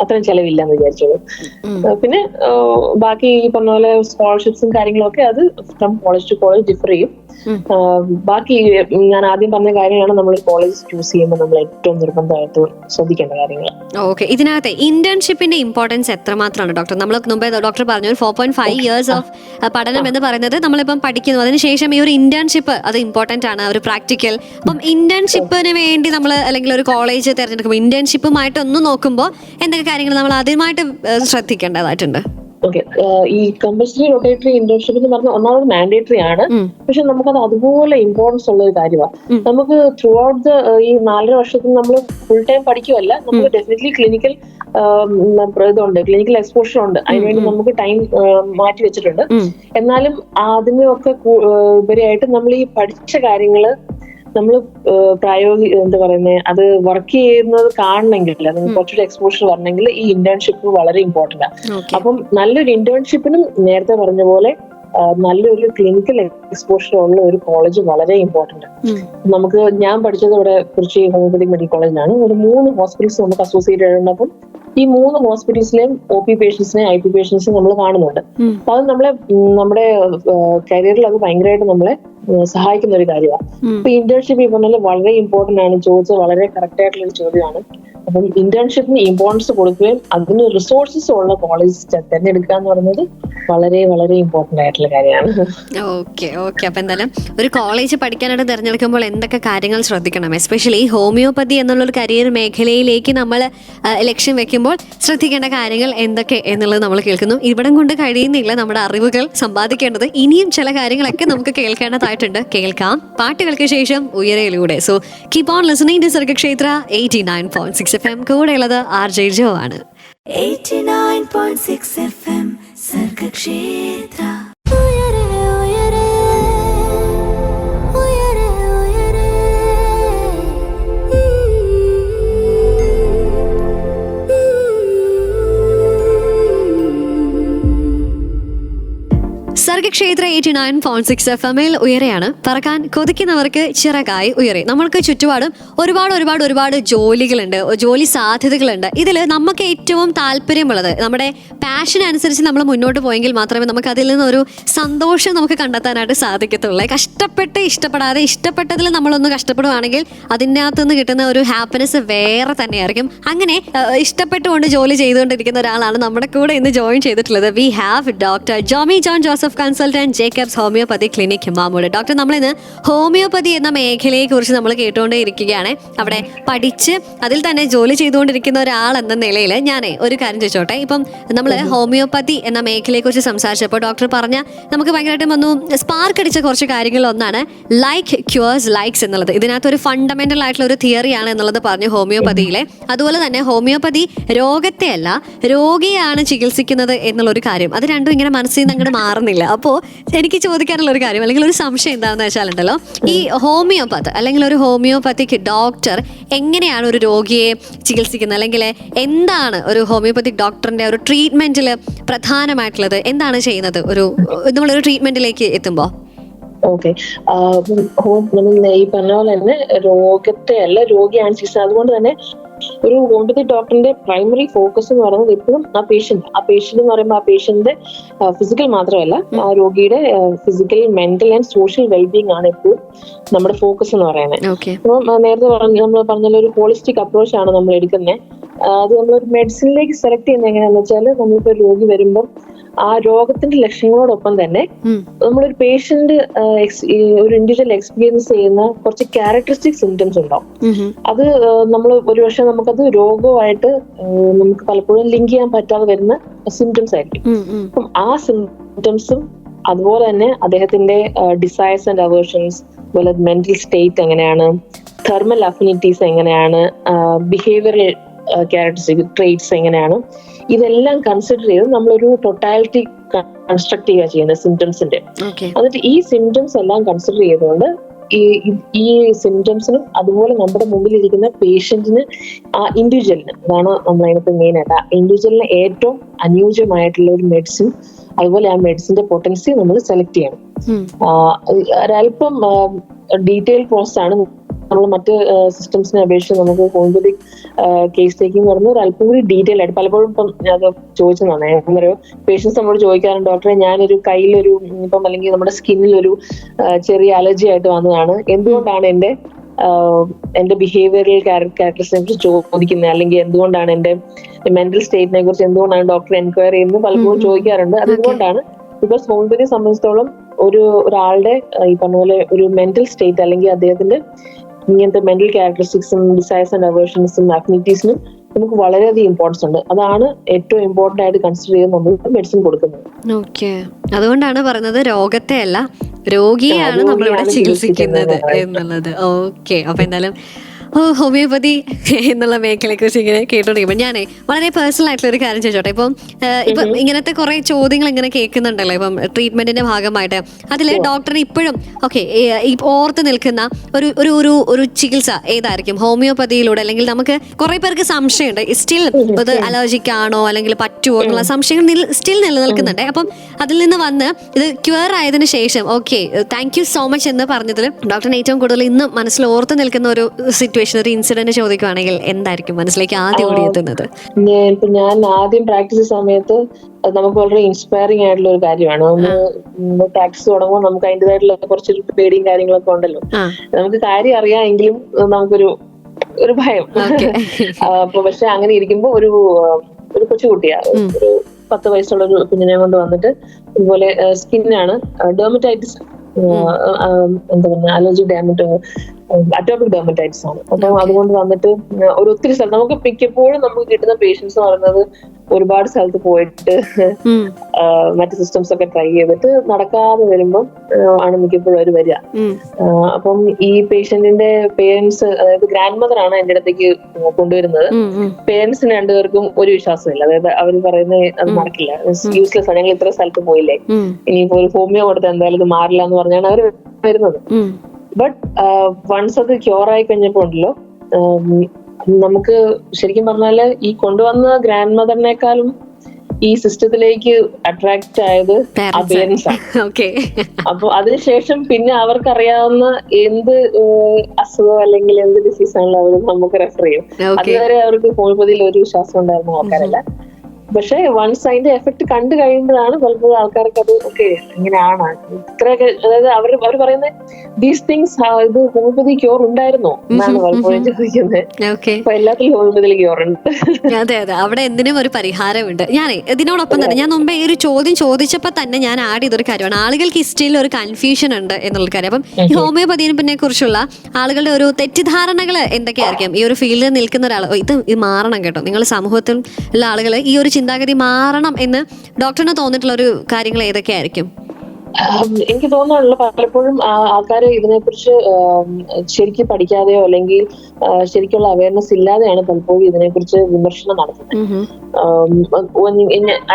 അത്രയും ചെലവില്ലാന്ന് വിചാരിച്ചോളൂ. പിന്നെ ബാക്കി ഈ പറഞ്ഞ പോലെ സ്കോളർഷിപ്സും കാര്യങ്ങളൊക്കെ അത് from college to college differ ചെയ്യും. ബാക്കി ഞാൻ ആദ്യം പറഞ്ഞ കാര്യമാണ് നമ്മൾ കോളേജ് ചൂസ് ചെയ്യുമ്പോൾ നമ്മൾ ഏറ്റവും നിർബന്ധമായിട്ട് ശ്രദ്ധിക്കേണ്ട കാര്യങ്ങൾ. ഓക്കെ, ഇതിനകത്ത് ഇന്റേൺഷിപ്പിന്റെ ഇമ്പോർട്ടൻസ് എത്രമാത്രമാണ് ഡോക്ടർ? നമ്മൾ മുമ്പേ ഡോക്ടർ പറഞ്ഞു 4.5 years ഓഫ് പഠനം എന്ന് പറയുന്നത് നമ്മളിപ്പം പഠിക്കുന്നു, അതിനുശേഷം ഈ ഒരു ഇന്റേൺഷിപ്പ് അത് ഇമ്പോർട്ടന്റ് ആണ്, ഒരു പ്രാക്ടിക്കൽ. അപ്പം ഇന്റേൺഷിപ്പിന് വേണ്ടി നമ്മൾ അല്ലെങ്കിൽ ഒരു കോളേജ് തിരഞ്ഞെടുക്കുമ്പോൾ ഇന്റേൺഷിപ്പുമായിട്ട് ഒന്ന് നോക്കുമ്പോൾ എന്തൊക്കെ കാര്യങ്ങൾ നമ്മൾ ആദ്യമായിട്ട് ശ്രദ്ധിക്കേണ്ടതായിട്ടുണ്ട്? ഓക്കെ, ഈ കമ്പൽസറി റൊട്ടേറ്ററി ഇന്റേൺഷിപ്പ് എന്ന് പറഞ്ഞാൽ ഒന്നാമത് മാൻഡേറ്ററി ആണ്. പക്ഷെ നമുക്കത് അതുപോലെ ഇമ്പോർട്ടൻസ് ഉള്ള ഒരു കാര്യമാണ്. നമുക്ക് ത്രൂ ഔട്ട് ഈ 4.5 വർഷത്തിൽ നമ്മൾ ഫുൾ ടൈം പഠിക്കുമല്ല, നമുക്ക് ഡെഫിനറ്റ്ലി ക്ലിനിക്കൽ ഇതുണ്ട്, ക്ലിനിക്കൽ എക്സ്പോഷർ ഉണ്ട്. അതിനുവേണ്ടി നമുക്ക് ടൈം മാറ്റി വെച്ചിട്ടുണ്ട്. എന്നാലും അതിനൊക്കെ ഉപരിയായിട്ട് നമ്മൾ ഈ പഠിച്ച കാര്യങ്ങള് നമ്മൾ അത് വർക്ക് ചെയ്യുന്നത് കാണണമെങ്കിൽ, അതിന് കുറച്ചുകൂടി എക്സ്പോഷർ വരണമെങ്കിൽ ഈ ഇന്റേൺഷിപ്പ് വളരെ ഇമ്പോർട്ടന്റ് ആണ്. അപ്പം നല്ലൊരു ഇന്റേൺഷിപ്പിനും നേരത്തെ പറഞ്ഞ പോലെ നല്ലൊരു ക്ലിനിക്കൽ എക്സ്പോഷർ ഉള്ള ഒരു കോളേജ് വളരെ ഇമ്പോർട്ടന്റ്. ഞാൻ പഠിച്ചത് ഇവിടെ കൊച്ചി ഹോമിയോപ്പതി മെഡിക്കൽ കോളേജിലാണ്. ഒരു 3 ഹോസ്പിറ്റൽസ് നമുക്ക് അസോസിയേറ്റ് ആയിട്ടുണ്ട്. അപ്പം ഈ 3 ഹോസ്പിറ്റൽസിലെയും OP പേഷ്യൻസിനെയും IP പേഷ്യൻസിനെയും നമ്മൾ കാണുന്നുണ്ട്. അപ്പൊ അത് നമ്മുടെ കരിയറിൽ അത് ഭയങ്കരമായിട്ട് നമ്മളെ സഹായിക്കുന്ന ഒരു കാര്യമാണ്. അപ്പൊ ഇന്റേൺഷിപ്പ് ഈ പറഞ്ഞാൽ വളരെ ഇമ്പോർട്ടന്റ് ആണ്. ചോദിച്ചത് വളരെ കറക്റ്റ് ആയിട്ടുള്ള ഒരു ചോദ്യമാണ്. അപ്പം ഇന്റേൺഷിപ്പിന് ഇമ്പോർട്ടൻസ് കൊടുക്കുകയും അതിന് റിസോഴ്സസ് ഉള്ള കോളേജ് തിരഞ്ഞെടുക്കുക എന്ന് പറയുന്നത് വളരെ വളരെ ഇമ്പോർട്ടന്റ് ആയിട്ടുള്ള കാര്യമാണ്. ഓക്കെ ഓക്കെ, അപ്പൊ എന്തായാലും ഒരു കോളേജ് പഠിക്കാനായിട്ട് തിരഞ്ഞെടുക്കുമ്പോൾ എന്തൊക്കെ കാര്യങ്ങൾ ശ്രദ്ധിക്കണം? എസ്പെഷ്യലി ഹോമിയോപ്പതി എന്നുള്ളൊരു കരിയർ മേഖലയിലേക്ക് നമ്മൾ ലക്ഷ്യം വെക്കുമ്പോൾ ശ്രദ്ധിക്കേണ്ട കാര്യങ്ങൾ എന്തൊക്കെ എന്നുള്ളത് നമ്മൾ കേൾക്കുന്നു. ഇവിടം കൊണ്ട് കഴിയുന്നില്ല നമ്മുടെ അറിവുകൾ സമ്പാദിക്കേണ്ടത്. ഇനിയും ചില കാര്യങ്ങളൊക്കെ നമുക്ക് കേൾക്കേണ്ടതായിട്ടുണ്ട്. കേൾക്കാം പാട്ടുകൾക്ക് ശേഷം ഉയരയിലൂടെ. So keep on listening to Sargakshetra 89.6 FM. കൂടെയുള്ളത് RJ ജോ ആണ്. 89.6 FM സർഗക്ഷേത്ര. സർഗക്ഷേത്ര 89.6 FM ഉയരെയാണ്. പറക്കാൻ കൊതിക്കുന്നവർക്ക് ചിറകായി ഉയരെ. നമ്മൾക്ക് ചുറ്റുപാടും ഒരുപാട് ജോലികളുണ്ട്, ജോലി സാധ്യതകളുണ്ട്. ഇതിൽ നമുക്ക് ഏറ്റവും താല്പര്യമുള്ളത് നമ്മുടെ പാഷൻ അനുസരിച്ച് നമ്മൾ മുന്നോട്ട് പോയെങ്കിൽ മാത്രമേ നമുക്ക് അതിൽ നിന്നൊരു സന്തോഷം നമുക്ക് കണ്ടെത്താനായിട്ട് സാധിക്കത്തുള്ളൂ. കഷ്ടപ്പെട്ട് ഇഷ്ടപ്പെടാതെ ഇഷ്ടപ്പെട്ടതിൽ നമ്മളൊന്ന് കഷ്ടപ്പെടുവാണെങ്കിൽ അതിനകത്ത് നിന്ന് കിട്ടുന്ന ഒരു ഹാപ്പിനെസ് വേറെ തന്നെയായിരിക്കും. അങ്ങനെ ഇഷ്ടപ്പെട്ടുകൊണ്ട് ജോലി ചെയ്തുകൊണ്ടിരിക്കുന്ന ഒരാളാണ് നമ്മുടെ കൂടെ ഇന്ന് ജോയിൻ ചെയ്തിട്ടുള്ളത്. We have doctor Jomi John Joseph, consultant, Jacobs homeopathy clinic Mamood. Doctor, നമ്മളിന്ന് ഹോമിയോപ്പതി എന്ന മേഖലയെ കുറിച്ച് നമ്മൾ കേട്ടുകൊണ്ടേ ഇരിക്കുകയാണ്. അവിടെ പഠിച്ച് അതിൽ തന്നെ ജോലി ചെയ്തുകൊണ്ടിരിക്കുന്ന ഒരാൾ എന്ന നിലയിൽ ഞാൻ ഒരു കാര്യം ചോദിച്ചോട്ടെ. ഇപ്പം നമ്മൾ ഹോമിയോപ്പതി എന്ന മേഖലയെ കുറിച്ച് സംസാരിച്ചപ്പോൾ ഡോക്ടർ പറഞ്ഞ നമുക്ക് ഭയങ്കരമായിട്ടും ഒന്ന് സ്പാർക്ക് അടിച്ച കുറച്ച് കാര്യങ്ങളൊന്നാണ് ലൈക്ക് ക്യൂവേഴ്സ് ലൈക്സ് എന്നുള്ളത്. ഇതിനകത്ത് ഒരു ഫണ്ടമെന്റൽ ആയിട്ടുള്ള ഒരു തിയറിയാണ് എന്നുള്ളത് പറഞ്ഞു ഹോമിയോപ്പതിയിലെ. അതുപോലെ തന്നെ ഹോമിയോപ്പതി രോഗത്തെ അല്ല രോഗിയാണ് ചികിത്സിക്കുന്നത് എന്നുള്ളൊരു കാര്യം, അത് രണ്ടും ഇങ്ങനെ മനസ്സിൽ നിന്ന് അങ്ങോട്ട് മാറുന്നില്ല. അപ്പോൾ എനിക്ക് ചോദിക്കാനുള്ള ഒരു കാര്യം അല്ലെങ്കിൽ ഒരു സംശയം എന്താണെന്ന് വെച്ചാലുണ്ടല്ലോ, ഈ ഹോമിയോപ്പത്ത് അല്ലെങ്കിൽ ഒരു ഹോമിയോപ്പത്തിക് ഡോക്ടർ എങ്ങനെയാണ് ഒരു രോഗിയെ ചികിത്സിക്കുന്നത്, അല്ലെങ്കിൽ എന്താണ് ഒരു ഹോമിയോപ്പത്തിക് ഡോക്ടറിന്റെ ഒരു ട്രീറ്റ്മെന്റിൽ പ്രധാനമായിട്ടുള്ളത്, എന്താണ് ചെയ്യുന്നത് ഒരു നമ്മളൊരു ട്രീറ്റ്മെന്റിലേക്ക് എത്തുമ്പോൾ? ഓക്കെ, നമ്മൾ ഈ പറഞ്ഞ പോലെ തന്നെ രോഗത്തെ അല്ല രോഗിയാണ് ചികിത്സ. അതുകൊണ്ട് തന്നെ ഒരു ഹോമിയോപ്പത്തിക് ഡോക്ടറിന്റെ പ്രൈമറി ഫോക്കസ് എന്ന് പറയുന്നത് എപ്പോഴും ആ പേഷ്യന്റ് എന്ന് പറയുമ്പോൾ ആ പേഷ്യന്റിന്റെ ഫിസിക്കൽ മാത്രമല്ല ആ രോഗിയുടെ physical, mental and social wellbeing ആണ് എപ്പോഴും നമ്മുടെ ഫോക്കസ് എന്ന് പറയുന്നത്. അപ്പം നേരത്തെ നമ്മൾ പറഞ്ഞ ഒരു ഹോളിസ്റ്റിക് അപ്രോച്ച് ആണ് നമ്മൾ എടുക്കുന്നത്. അത് നമ്മളൊരു മെഡിസിനിലേക്ക് സെലക്ട് ചെയ്യുന്നത് എങ്ങനെയാണെന്ന് വെച്ചാൽ, നമ്മളിപ്പോ രോഗി വരുമ്പോൾ ആ രോഗത്തിന്റെ ലക്ഷണങ്ങളോടൊപ്പം തന്നെ നമ്മളൊരു പേഷ്യന്റ് ഒരു ഇൻഡിവിജ്വൽ എക്സ്പീരിയൻസ് ചെയ്യുന്ന കുറച്ച് ക്യാരക്ടറിസ്റ്റിക് സിംറ്റംസ് ഉണ്ടാവും. അത് നമ്മൾ ഒരുപക്ഷെ നമുക്കത് രോഗമായിട്ട് നമുക്ക് പലപ്പോഴും ലിങ്ക് ചെയ്യാൻ പറ്റാതെ വരുന്ന സിംറ്റംസ് ആയിരിക്കും. അപ്പം ആ സിംറ്റംസും അതുപോലെ തന്നെ അദ്ദേഹത്തിന്റെ ഡിസയേഴ്സ് ആൻഡ് അവേർഷൻസ്, അതുപോലെ മെന്റൽ സ്റ്റേറ്റ് എങ്ങനെയാണ്, തെർമൽ അഫിനിറ്റീസ് എങ്ങനെയാണ്, ബിഹേവിയറൽ ക്യാരക്ടറിസ്റ്റിക് ട്രേറ്റ്സ് എങ്ങനെയാണ്, ഇതെല്ലാം കൺസിഡർ ചെയ്ത് നമ്മളൊരു ടോട്ടാലിറ്റി കൺസ്ട്രക്ട് ചെയ്യുക ചെയ്യുന്നത് സിംറ്റംസിന്റെ. എന്നിട്ട് ഈ സിംറ്റംസ് എല്ലാം കൺസിഡർ ചെയ്തുകൊണ്ട് ഈ സിംറ്റംസിനും അതുപോലെ നമ്മുടെ മുമ്പിലിരിക്കുന്ന പേഷ്യന്റിന് ആ ഇൻഡിവിജ്വലിന്, അതാണ് നമ്മളതിനകത്ത് മെയിൻ ആയിട്ട്, ആ ഇൻഡിവിജ്വലിന് ഏറ്റവും അനുയോജ്യമായിട്ടുള്ള ഒരു മെഡിസിൻ, അതുപോലെ ആ മെഡിസിന്റെ പൊട്ടൻസി നമ്മൾ സെലക്ട് ചെയ്യണം. ഒരല്പം ഡീറ്റെയിൽ പ്രോസസ് ആണ്. നമ്മൾ മറ്റ് സിസ്റ്റംസിനെ അപേക്ഷിച്ച് നമുക്ക് ഹോമിയോപ്പത്തിക് കേസ് ടേക്കിംഗ് പറഞ്ഞ ഒരു അല്പം കൂടി ഡീറ്റെയിൽ ആയിട്ട്, പലപ്പോഴും ഇപ്പം അത് ചോദിച്ചതാണ് എന്നറിയോ, പേഷ്യൻസ് നമ്മളോട് ചോദിക്കാറുണ്ട്, ഡോക്ടറെ ഞാനൊരു കയ്യിലൊരു ഇപ്പം അല്ലെങ്കിൽ നമ്മുടെ സ്കിന്നിലൊരു ചെറിയ അലർജി ആയിട്ട് വന്നതാണ്, എന്തുകൊണ്ടാണ് എന്റെ ബിഹേവിയറൽ ക്യാരക്ടറിസ്റ്റിക്സിനെ കുറിച്ച് ചോദിക്കുന്നത്, അല്ലെങ്കിൽ എന്തുകൊണ്ടാണ് എന്റെ മെന്റൽ സ്റ്റേറ്റിനെ കുറിച്ച് എന്തുകൊണ്ടാണ് ഡോക്ടർ എൻക്വയറി ചെയ്യുന്നത് പലപ്പോഴും ചോദിക്കാറുണ്ട്. അതുകൊണ്ടാണ് ബിക്കോസ് ഹോമിയോപ്പതിയെ സംബന്ധിച്ചിടത്തോളം ഒരാളുടെ ഈ പറഞ്ഞ പോലെ ഒരു മെന്റൽ സ്റ്റേറ്റ് അല്ലെങ്കിൽ അദ്ദേഹത്തിന്റെ ഇങ്ങനത്തെ മെന്റൽ ക്യാരക്ടറിസ്റ്റിക്സും ഡിസയേഴ്സ് ആൻഡ് അവേർഷൻസും അഫിനിറ്റീസിനും നമുക്ക് വളരെയധികം ഇമ്പോർട്ടൻസ് ഉണ്ട്. അതാണ് ഏറ്റവും ഇമ്പോർട്ടന്റ് ആയിട്ട് കൺസിഡർ ചെയ്ത് നമ്മൾ മെഡിസിൻ കൊടുക്കുന്നത്. ഓക്കെ, അതുകൊണ്ടാണ് പറയുന്നത് രോഗത്തെ അല്ല രോഗിയാണ് നമ്മളിവിടെ ചികിത്സിക്കുന്നത് എന്നുള്ളത്. ഓക്കെ, അപ്പൊ എന്തായാലും ഹോമിയോപ്പതി എന്നുള്ള മേഖലയെ കുറിച്ച് ഇങ്ങനെ കേട്ടോണ്ടിരിക്കുമ്പോൾ ഞാനേ വളരെ പേഴ്സണൽ ആയിട്ടുള്ള ഒരു കാര്യം ചോദിച്ചോട്ടെ. ഇപ്പം ഇങ്ങനത്തെ കുറെ ചോദ്യങ്ങൾ ഇങ്ങനെ കേൾക്കുന്നുണ്ടല്ലോ ഇപ്പം ട്രീറ്റ്മെന്റിന്റെ ഭാഗമായിട്ട്. അതിൽ ഡോക്ടറിന് ഇപ്പോഴും ഓക്കെ ഓർത്ത് നിൽക്കുന്ന ഒരു ചികിത്സ ഏതായിരിക്കും ഹോമിയോപ്പതിയിലൂടെ? അല്ലെങ്കിൽ നമുക്ക് കുറെ പേർക്ക് സംശയമുണ്ട്, സ്റ്റിൽ ഇത് അലർജിക് ആണോ അല്ലെങ്കിൽ പറ്റുമോ എന്നുള്ള സംശയങ്ങൾ സ്റ്റിൽ നിലനിൽക്കുന്നുണ്ട്. അപ്പം അതിൽ നിന്ന് വന്ന് ഇത് ക്യൂർ ആയതിനു ശേഷം okay thank you so much എന്ന് പറഞ്ഞതിൽ ഡോക്ടറിന് ഏറ്റവും കൂടുതൽ ഇന്ന് മനസ്സിൽ ഓർത്ത് നിൽക്കുന്ന ഒരു സിറ്റുവേഷൻ, ഒരു ഇൻസിഡന്റ് ചോദിക്കുവാണെങ്കിൽ എന്തായിരിക്കും മനസ്സിലേക്ക് ആദ്യം ഓടിയെത്തുന്നത്? ഞാൻ ആദ്യം പ്രാക്ടീസ് സമയത്ത് നമുക്ക് വളരെ ഇൻസ്പയറിംഗ് ആയിട്ടുള്ള ഒരു കാര്യമാണ്. നമ്മൾ പ്രാക്ടീസ് തുടങ്ങുമ്പോൾ നമുക്ക് അതിൻ്റെതായിട്ടുള്ള കുറച്ചൊരു പേടിയും കാര്യങ്ങളൊക്കെ ഉണ്ടല്ലോ. നമുക്ക് കാര്യം അറിയാമെങ്കിലും നമുക്കൊരു ഭയം. അപ്പൊ പക്ഷെ അങ്ങനെ ഇരിക്കുമ്പോ ഒരു കൊച്ചുകുട്ടിയാ, ഒരു 10 വയസ്സുള്ള ഒരു കുഞ്ഞിനെ കൊണ്ട് വന്നിട്ട് ഇതുപോലെ സ്കിന്നാണ്, ഡെർമറ്റൈറ്റിസ്, എന്താ പറയുക, അലർജി അറ്റോപിക് ഡെർമറ്റൈറ്റിസ് ആണ്. അപ്പം അതുകൊണ്ട് വന്നിട്ട് ഒത്തിരി സ്ഥലം നമുക്ക് മിക്കപ്പോഴും നമുക്ക് കിട്ടുന്ന പേഷ്യൻസ് എന്ന് പറയുന്നത് ഒരുപാട് സ്ഥലത്ത് പോയിട്ട് മറ്റ് സിസ്റ്റംസ് ഒക്കെ ട്രൈ ചെയ്തിട്ട് നടക്കാതെ വരുമ്പം ആണ് മിക്കപ്പോഴും അവർ വരിക. അപ്പം ഈ പേഷ്യന്റിന്റെ പേരൻസ്, അതായത് ഗ്രാൻഡ് മദർ ആണ് എന്റെ അടുത്തേക്ക് കൊണ്ടുവരുന്നത്. പേരൻസിന് രണ്ടുപേർക്കും ഒരു വിശ്വാസമില്ല, അതായത് അവർ പറയുന്നത് അത് നടക്കില്ല, യൂസ്ലെസ് ആണ്, ഞങ്ങൾ ഇത്ര സ്ഥലത്ത് പോയില്ലേ, ഇനിയിപ്പോ ഒരു ഹോമിയോ കൊടുത്താൽ എന്തായാലും ഇത് മാറില്ല എന്ന് പറഞ്ഞാണ് അവർ വരുന്നത്. ബട്ട് വൺസ് അത് ക്യൂർ ആയി കഴിഞ്ഞപ്പോ ഉണ്ടല്ലോ, നമുക്ക് ശരിക്കും പറഞ്ഞാല് ഈ കൊണ്ടുവന്ന ഗ്രാൻഡ് മദറിനേക്കാളും ഈ സിസ്റ്റത്തിലേക്ക് അട്രാക്ട് ആയത് ആ പേരൻസ് ആണ്. അപ്പൊ അതിനുശേഷം പിന്നെ അവർക്കറിയാവുന്ന എന്ത് അസുഖം അല്ലെങ്കിൽ എന്ത് ഡിസീസ് ആണല്ലോ അവർ നമുക്ക് റെഫർ ചെയ്യും. അതുവരെ അവർക്ക് ഹോമിയോപ്പതിയിൽ ഒരു വിശ്വാസം ഉണ്ടായിരുന്ന ആൾക്കാരല്ല. പക്ഷെ വൺസ് അതിന്റെ എഫക്ട് കണ്ടു കഴിയുമ്പോഴാണ് പലപ്പോഴും ആൾക്കാർക്ക് അത് ഓക്കെ ഇങ്ങനെയാണ് ഇത്രയൊക്കെ, അതായത് അവർ പറയുന്നത് ദീസ് തിങ്സ് ഇത് ഹോമിയോപ്പതി ക്യൂർ ഉണ്ടായിരുന്നോ എന്നാണ് പലപ്പോഴും ചോദിക്കുന്നത്. അപ്പൊ എല്ലാത്തിലും ഹോമിയോപ്പതിയിൽ ക്യൂർ ഉണ്ട്. അതെ അതെ, അവിടെ എന്തിനും ഒരു പരിഹാരമുണ്ട്. ഞാൻ ഇതിനോടൊപ്പം തന്നെ ഞാൻ മുമ്പേ ഈ ഒരു ചോദ്യം ചോദിച്ചപ്പോൾ തന്നെ ഞാൻ ആഡ് ചെയ്തൊരു കാര്യമാണ്, ആളുകൾക്ക് ഹിസ്റ്ററിയിൽ ഒരു കൺഫ്യൂഷൻ ഉണ്ട് എന്നുള്ള കാര്യം. അപ്പം ഈ ഹോമിയോപ്പതിനെ കുറിച്ചുള്ള ആളുകളുടെ ഒരു തെറ്റിദ്ധാരണകൾ എന്തൊക്കെയായിരിക്കും? ഈ ഒരു ഫീൽഡിൽ നിൽക്കുന്ന ഒരാൾ ഇത് മാറണം കേട്ടോ, നിങ്ങൾ സമൂഹത്തിൽ ഉള്ള ആളുകൾ ഈ ഒരു ചിന്താഗതി മാറണം എന്ന് ഡോക്ടറിന് തോന്നിയിട്ടുള്ള ഒരു കാര്യങ്ങൾ ഏതൊക്കെയായിരിക്കും? എനിക്ക് തോന്നാനുള്ള പലപ്പോഴും ആൾക്കാർ ഇതിനെക്കുറിച്ച് ശരിക്കും പഠിക്കാതെയോ അല്ലെങ്കിൽ ശരിക്കുള്ള അവയർനെസ് ഇല്ലാതെയാണ് പലപ്പോഴും ഇതിനെക്കുറിച്ച് വിമർശനം നടത്തുന്നത്.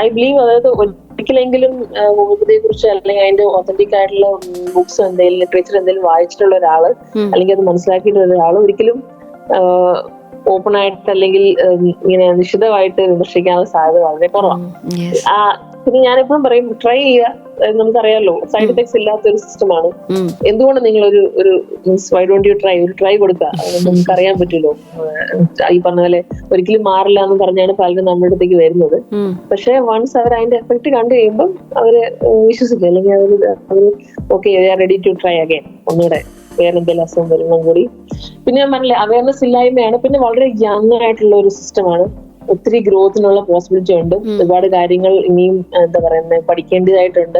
ഐ ബിലീവ്, അതായത് ഒരിക്കലെങ്കിലും ഹോമിയോപ്പതിയെ കുറിച്ച് അല്ലെങ്കിൽ അതിന്റെ ഒത്തന്റിക് ആയിട്ടുള്ള ബുക്സ് എന്തെങ്കിലും ലിറ്ററേച്ചർ എന്തെങ്കിലും വായിച്ചിട്ടുള്ള ഒരാള് അല്ലെങ്കിൽ അത് മനസ്സിലാക്കിയിട്ടുള്ള ഒരാൾ ഒരിക്കലും ഓപ്പൺ ആയിട്ട് അല്ലെങ്കിൽ ഇങ്ങനെ നിശ്ചിതമായിട്ട് വിമർശിക്കാനുള്ള സാധ്യത വളരെ കുറവാണ്. പിന്നെ ഞാനെപ്പോഴും പറയും, ട്രൈ ചെയ്യുക. നമുക്കറിയാലോ സൈഡ് എഫക്ട്സ് ഇല്ലാത്ത ഒരു സിസ്റ്റമാണ്. എന്തുകൊണ്ട് നിങ്ങൾ ഒരു വൈ ഡോണ്ട് യു ട്രൈ, ഒരു ട്രൈ കൊടുക്കുക. നമുക്കറിയാൻ പറ്റുമല്ലോ, ഈ പറഞ്ഞ പോലെ ഒരിക്കലും മാറില്ല എന്ന് പറഞ്ഞാണ് പലരും നമ്മുടെ അടുത്തേക്ക് വരുന്നത്. പക്ഷെ വൺസ് അവർ അതിന്റെ എഫക്ട് കണ്ടു കഴിയുമ്പോൾ അവര് വിശ്വസിക്കുക, അല്ലെങ്കിൽ അവര് okay ready to try again, ഒന്നുകൂടെ വേറെ എന്തെങ്കിലും അസുഖം വരുമ്പോൾ കൂടി. പിന്നെ ഞാൻ പറഞ്ഞില്ലേ, അവയർനെസ് ഇല്ലായ്മയാണ്. പിന്നെ വളരെ യങ് ആയിട്ടുള്ള ഒരു സിസ്റ്റമാണ്. ഒത്തിരി ഗ്രോത്തിനുള്ള പോസിബിലിറ്റി ഉണ്ട്. ഒരുപാട് കാര്യങ്ങൾ ഇനിയും എന്താ പറയുന്നത് പഠിക്കേണ്ടതായിട്ടുണ്ട്.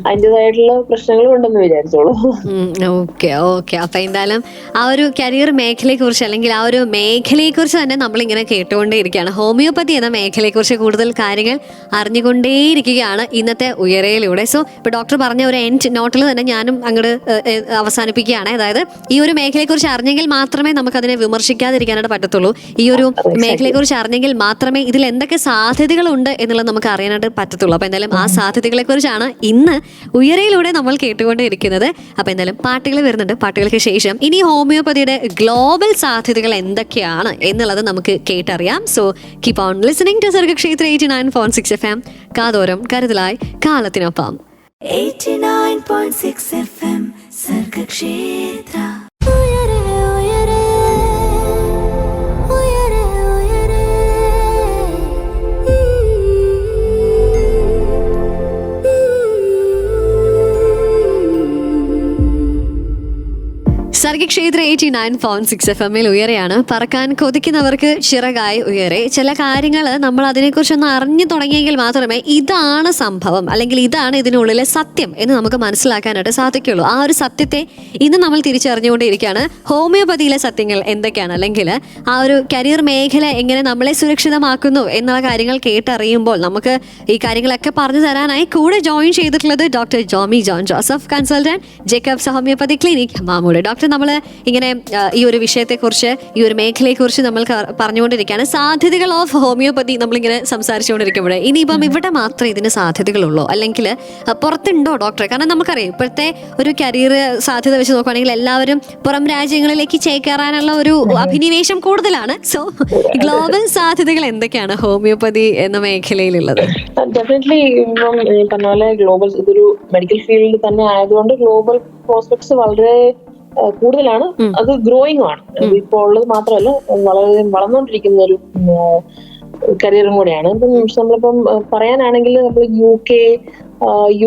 അതിൻ്റെതായിട്ടുള്ള പ്രശ്നങ്ങളും ഉണ്ടെന്ന് വിചാരിച്ചോളൂ. Okay okay. അപ്പൊ എന്തായാലും ആ ഒരു കരിയർ മേഖലയെ കുറിച്ച് അല്ലെങ്കിൽ ആ ഒരു മേഖലയെ കുറിച്ച് തന്നെ നമ്മളിങ്ങനെ കേട്ടുകൊണ്ടേയിരിക്കുകയാണ്. ഹോമിയോപ്പതി എന്ന മേഖലയെ കുറിച്ച് കൂടുതൽ കാര്യങ്ങൾ അറിഞ്ഞുകൊണ്ടേയിരിക്കുകയാണ് ഇന്നത്തെ ഉയരയിലൂടെ. സോ ഇപ്പൊ ഡോക്ടർ പറഞ്ഞ ഒരു എൻഡ് നോട്ടിൽ തന്നെ ഞാനും അങ്ങോട്ട് അവസാനിപ്പിക്കുകയാണ്. അതായത് ഈ ഒരു മേഖലയെ കുറിച്ച് അറിഞ്ഞെങ്കിൽ മാത്രമേ നമുക്ക് അതിനെ വിമർശിക്കാതിരിക്കാനായിട്ട് പറ്റത്തുള്ളൂ. ഈ ഒരു മേഖലയെ കുറിച്ച് അറിഞ്ഞെങ്കിൽ മാത്രമേ ഇതിൽ എന്തൊക്കെ സാധ്യതകളുണ്ട് എന്നുള്ളത് നമുക്ക് അറിയാനായിട്ട് പറ്റത്തുള്ളൂ. അപ്പൊ എന്തായാലും ആ സാധ്യതകളെ കുറിച്ചാണ് ഇന്ന് ഉയരയിലൂടെ നമ്മൾ കേട്ടുകൊണ്ടിരിക്കുന്നത്. അപ്പൊ എന്തായാലും പാട്ടുകൾ വരുന്നുണ്ട്. പാട്ടുകൾക്ക് ശേഷം ഇനി ഹോമിയോപ്പതിയുടെ ഗ്ലോബൽ സാധ്യതകൾ എന്തൊക്കെയാണ് എന്നുള്ളത് നമുക്ക് കേട്ടറിയാം. So keep on listening to Sargakshetra 89.6 FM. കാതോരം കരുതലായി കാലത്തിനൊപ്പം. 89.6 FM സർഗക്ഷേത്ര. സർഗക്ഷേത്ര 89.6 FM ഉയരെയാണ്. പറക്കാൻ കൊതിക്കുന്നവർക്ക് ചിറകായി ഉയരെ. ചില കാര്യങ്ങൾ നമ്മൾ അതിനെക്കുറിച്ചൊന്ന് അറിഞ്ഞു തുടങ്ങിയെങ്കിൽ മാത്രമേ ഇതാണ് സംഭവം അല്ലെങ്കിൽ ഇതാണ് ഇതിനുള്ളിലെ സത്യം എന്ന് നമുക്ക് മനസ്സിലാക്കാനായിട്ട് സാധിക്കുള്ളൂ. ആ ഒരു സത്യത്തെ ഇന്ന് നമ്മൾ തിരിച്ചറിഞ്ഞുകൊണ്ടിരിക്കുകയാണ്. ഹോമിയോപ്പതിയിലെ സത്യങ്ങൾ എന്തൊക്കെയാണ്, അല്ലെങ്കിൽ ആ ഒരു കരിയർ മേഖല എങ്ങനെ നമ്മളെ സുരക്ഷിതമാക്കുന്നു എന്നുള്ള കാര്യങ്ങൾ കേട്ടറിയുമ്പോൾ നമുക്ക് ഈ കാര്യങ്ങളൊക്കെ പറഞ്ഞു തരാനായി കൂടെ ജോയിൻ ചെയ്തിട്ടുള്ളത് doctor Jomi John Joseph, consultant, Jacobs homeopathy clinic, Mamood. Doctor, നമ്മൾ ഇങ്ങനെ ഈ ഒരു വിഷയത്തെക്കുറിച്ച് ഈ ഒരു മേഖലയെക്കുറിച്ച് നമ്മൾ പറഞ്ഞുകൊണ്ടിരിക്കുകയാണ്. സാധ്യതകൾ ഓഫ് ഹോമിയോപ്പതി നമ്മളിങ്ങനെ സംസാരിച്ചുകൊണ്ടിരിക്കുമ്പോഴേ ഇനിയിപ്പം ഇവിടെ മാത്രമേ ഇതിന് സാധ്യതകളുള്ളൂ അല്ലെങ്കിൽ പുറത്തുണ്ടോ ഡോക്ടറെ? കാരണം നമുക്കറിയാം ഇപ്പോഴത്തെ ഒരു കരിയർ സാധ്യത വെച്ച് നോക്കുകയാണെങ്കിൽ എല്ലാവരും പുറം രാജ്യങ്ങളിലേക്ക് ചേക്കേറാനുള്ള ഒരു അഭിനിവേശം കൂടുതലാണ്. സോ ഗ്ലോബൽ സാധ്യതകൾ എന്തൊക്കെയാണ് ഹോമിയോപ്പതി എന്ന മേഖലയിലുള്ളത്? ഡെഫിനറ്റ്ലി ഇപ്പം പറഞ്ഞ പോലെ ഗ്ലോബൽ, ഇതൊരു മെഡിക്കൽ ഫീൽഡിൽ തന്നെ ആയതുകൊണ്ട് ഗ്ലോബൽ പ്രോസ്പെക്ട്സ് വളരെ കൂടുതലാണ്. അത് ഗ്രോയിങ് ആണ്. ഇപ്പോൾ ഉള്ളത് മാത്രമല്ല, വളരെ വളർന്നുകൊണ്ടിരിക്കുന്ന ഒരു കരിയറും കൂടെയാണ്. ഇപ്പം നമ്മളിപ്പം പറയാനാണെങ്കിൽ നമ്മൾ UK,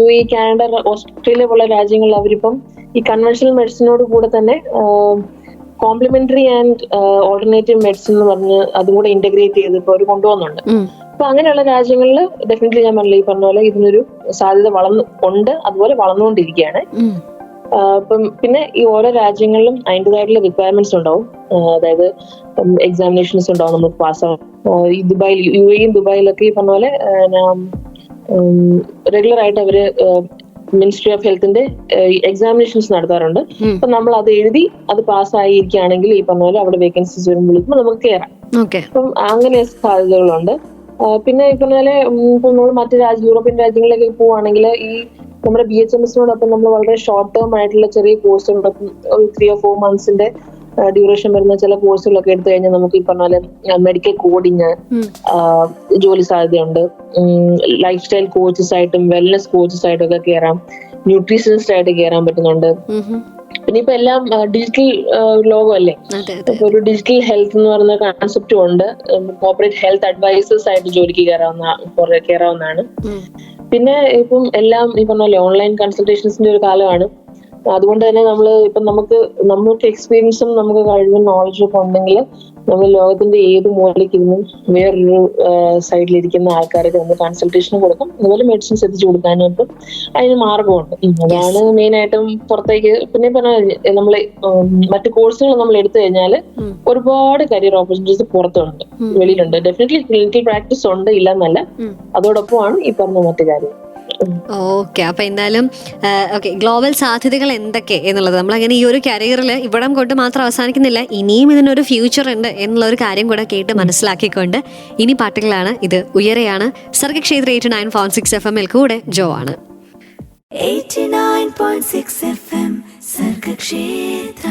UAE, കാനഡ, ഓസ്ട്രേലിയ പോലുള്ള രാജ്യങ്ങളിൽ അവരിപ്പം ഈ കൺവെൻഷണൽ മെഡിസിനോട് കൂടെ തന്നെ കോംപ്ലിമെന്ററി ആൻഡ് ഓൾട്ടർനേറ്റീവ് മെഡിസിൻ എന്ന് പറഞ്ഞ് അതും കൂടെ ഇന്റഗ്രേറ്റ് ചെയ്ത് ഇപ്പോൾ അവർ കൊണ്ടുപോകുന്നുണ്ട്. അപ്പൊ അങ്ങനെയുള്ള രാജ്യങ്ങളിൽ ഡെഫിനറ്റ്ലി ഞാൻ പറഞ്ഞില്ല, ഈ പറഞ്ഞ പോലെ ഇതിനൊരു സാധ്യത ഉണ്ട്, അതുപോലെ വളർന്നുകൊണ്ടിരിക്കുകയാണ്. അപ്പം പിന്നെ ഈ ഓരോ രാജ്യങ്ങളിലും അതിൻ്റെതായിട്ടുള്ള റിക്വയർമെന്റ്സ് ഉണ്ടാവും. അതായത് എക്സാമിനേഷൻസ് ഉണ്ടാവും നമ്മൾ പാസ്സാവും. ഈ ദുബായിൽ, UAE ദുബായിലൊക്കെ ഈ പറഞ്ഞ പോലെ റെഗുലർ ആയിട്ട് അവര് മിനിസ്ട്രി ഓഫ് ഹെൽത്തിന്റെ എക്സാമിനേഷൻസ് നടത്താറുണ്ട്. അപ്പൊ നമ്മൾ അത് എഴുതി അത് പാസ്സായിരിക്കുകയാണെങ്കിൽ ഈ പറഞ്ഞ പോലെ അവിടെ വേക്കൻസീസ് വരും വിളിക്കുമ്പോൾ നമുക്ക് കയറാം. അപ്പം അങ്ങനെ സാധ്യതകളുണ്ട്. പിന്നെ ഈ പറഞ്ഞ പോലെ നമ്മൾ മറ്റു യൂറോപ്യൻ രാജ്യങ്ങളിലേക്ക് പോവുകയാണെങ്കിൽ ഈ നമ്മുടെ BHMSനോടൊപ്പം നമ്മൾ വളരെ ഷോർട്ട് ടേം ആയിട്ടുള്ള ചെറിയ കോഴ്സുകളൊപ്പം ഒരു 3 or 4 months ഡ്യൂറേഷൻ വരുന്ന ചില കോഴ്സുകളൊക്കെ എടുത്തു കഴിഞ്ഞാൽ നമുക്ക് ഈ പറഞ്ഞ പോലെ മെഡിക്കൽ കോഡിങ് ജോലി സാധ്യതയുണ്ട്. ലൈഫ് സ്റ്റൈൽ കോച്ചസ് ആയിട്ടും വെൽനസ് കോച്ചസ് ആയിട്ടും ഒക്കെ കയറാം. ന്യൂട്രീഷനിസ്റ്റ് ആയിട്ട് കയറാൻ പറ്റുന്നുണ്ട്. പിന്നെ ഇപ്പൊ എല്ലാം ഡിജിറ്റൽ ലോകമല്ലേ. ഇപ്പൊ ഒരു ഡിജിറ്റൽ ഹെൽത്ത് എന്ന് പറയുന്ന കോൺസെപ്റ്റും ഉണ്ട്. കോർപ്പറേറ്റ് ഹെൽത്ത് അഡ്വൈസേഴ്സ് ആയിട്ട് ജോലിക്ക് കയറാവുന്നതാണ്. പിന്നെ ഇപ്പം എല്ലാം ഈ പറഞ്ഞ പോലെ ഓൺലൈൻ കൺസൾട്ടേഷൻസിന്റെ ഒരു കാലമാണ്. അതുകൊണ്ട് തന്നെ നമുക്ക് എക്സ്പീരിയൻസും നമുക്ക് കഴിവും നോളജും ഒക്കെ ഉണ്ടെങ്കിൽ നമ്മൾ ലോകത്തിന്റെ ഏത് മൂലയ്ക്കിരുന്നും വേറൊരു സൈഡിലിരിക്കുന്ന ആൾക്കാർക്ക് നമ്മൾ കൺസൾട്ടേഷൻ കൊടുക്കും. അതുപോലെ മെഡിസിൻസ് എത്തിച്ചു കൊടുക്കാനായിട്ടും അതിന് മാർഗമുണ്ട്. അതാണ് മെയിൻ ആയിട്ടും പുറത്തേക്ക്. പിന്നെ പറഞ്ഞാൽ നമ്മള് മറ്റു കോഴ്സുകൾ നമ്മൾ എടുത്തു കഴിഞ്ഞാൽ ഒരുപാട് കരിയർ ഓപ്പർച്യൂണിറ്റീസ് പുറത്തുണ്ട്, വെളിയിലുണ്ട്. ഡെഫിനറ്റ്ലി ക്ലിനിക്കൽ പ്രാക്ടീസ് ഉണ്ട്, ഇല്ലെന്നല്ല. അതോടൊപ്പമാണ് ഈ പറഞ്ഞ മറ്റു കാര്യം. ഓക്കെ, അപ്പൊ എന്തായാലും ഗ്ലോബൽ സാധ്യതകൾ എന്തൊക്കെ എന്നുള്ളത് നമ്മളങ്ങനെ ഈ ഒരു കരിയറിൽ ഇവിടം കൊണ്ട് മാത്രം അവസാനിക്കുന്നില്ല, ഇനിയും ഇതിനൊരു ഫ്യൂച്ചർ ഉണ്ട് എന്നുള്ള ഒരു കാര്യം കൂടെ കേട്ട് മനസ്സിലാക്കിക്കൊണ്ട് ഇനി പാട്ടുകളാണ്. ഇത് ഉയരെയാണ്. സർഗക്ഷേത്ര 89.6 FM കൂടെ ജോ ആണ്. 89.6 FM സർഗക്ഷേത്ര.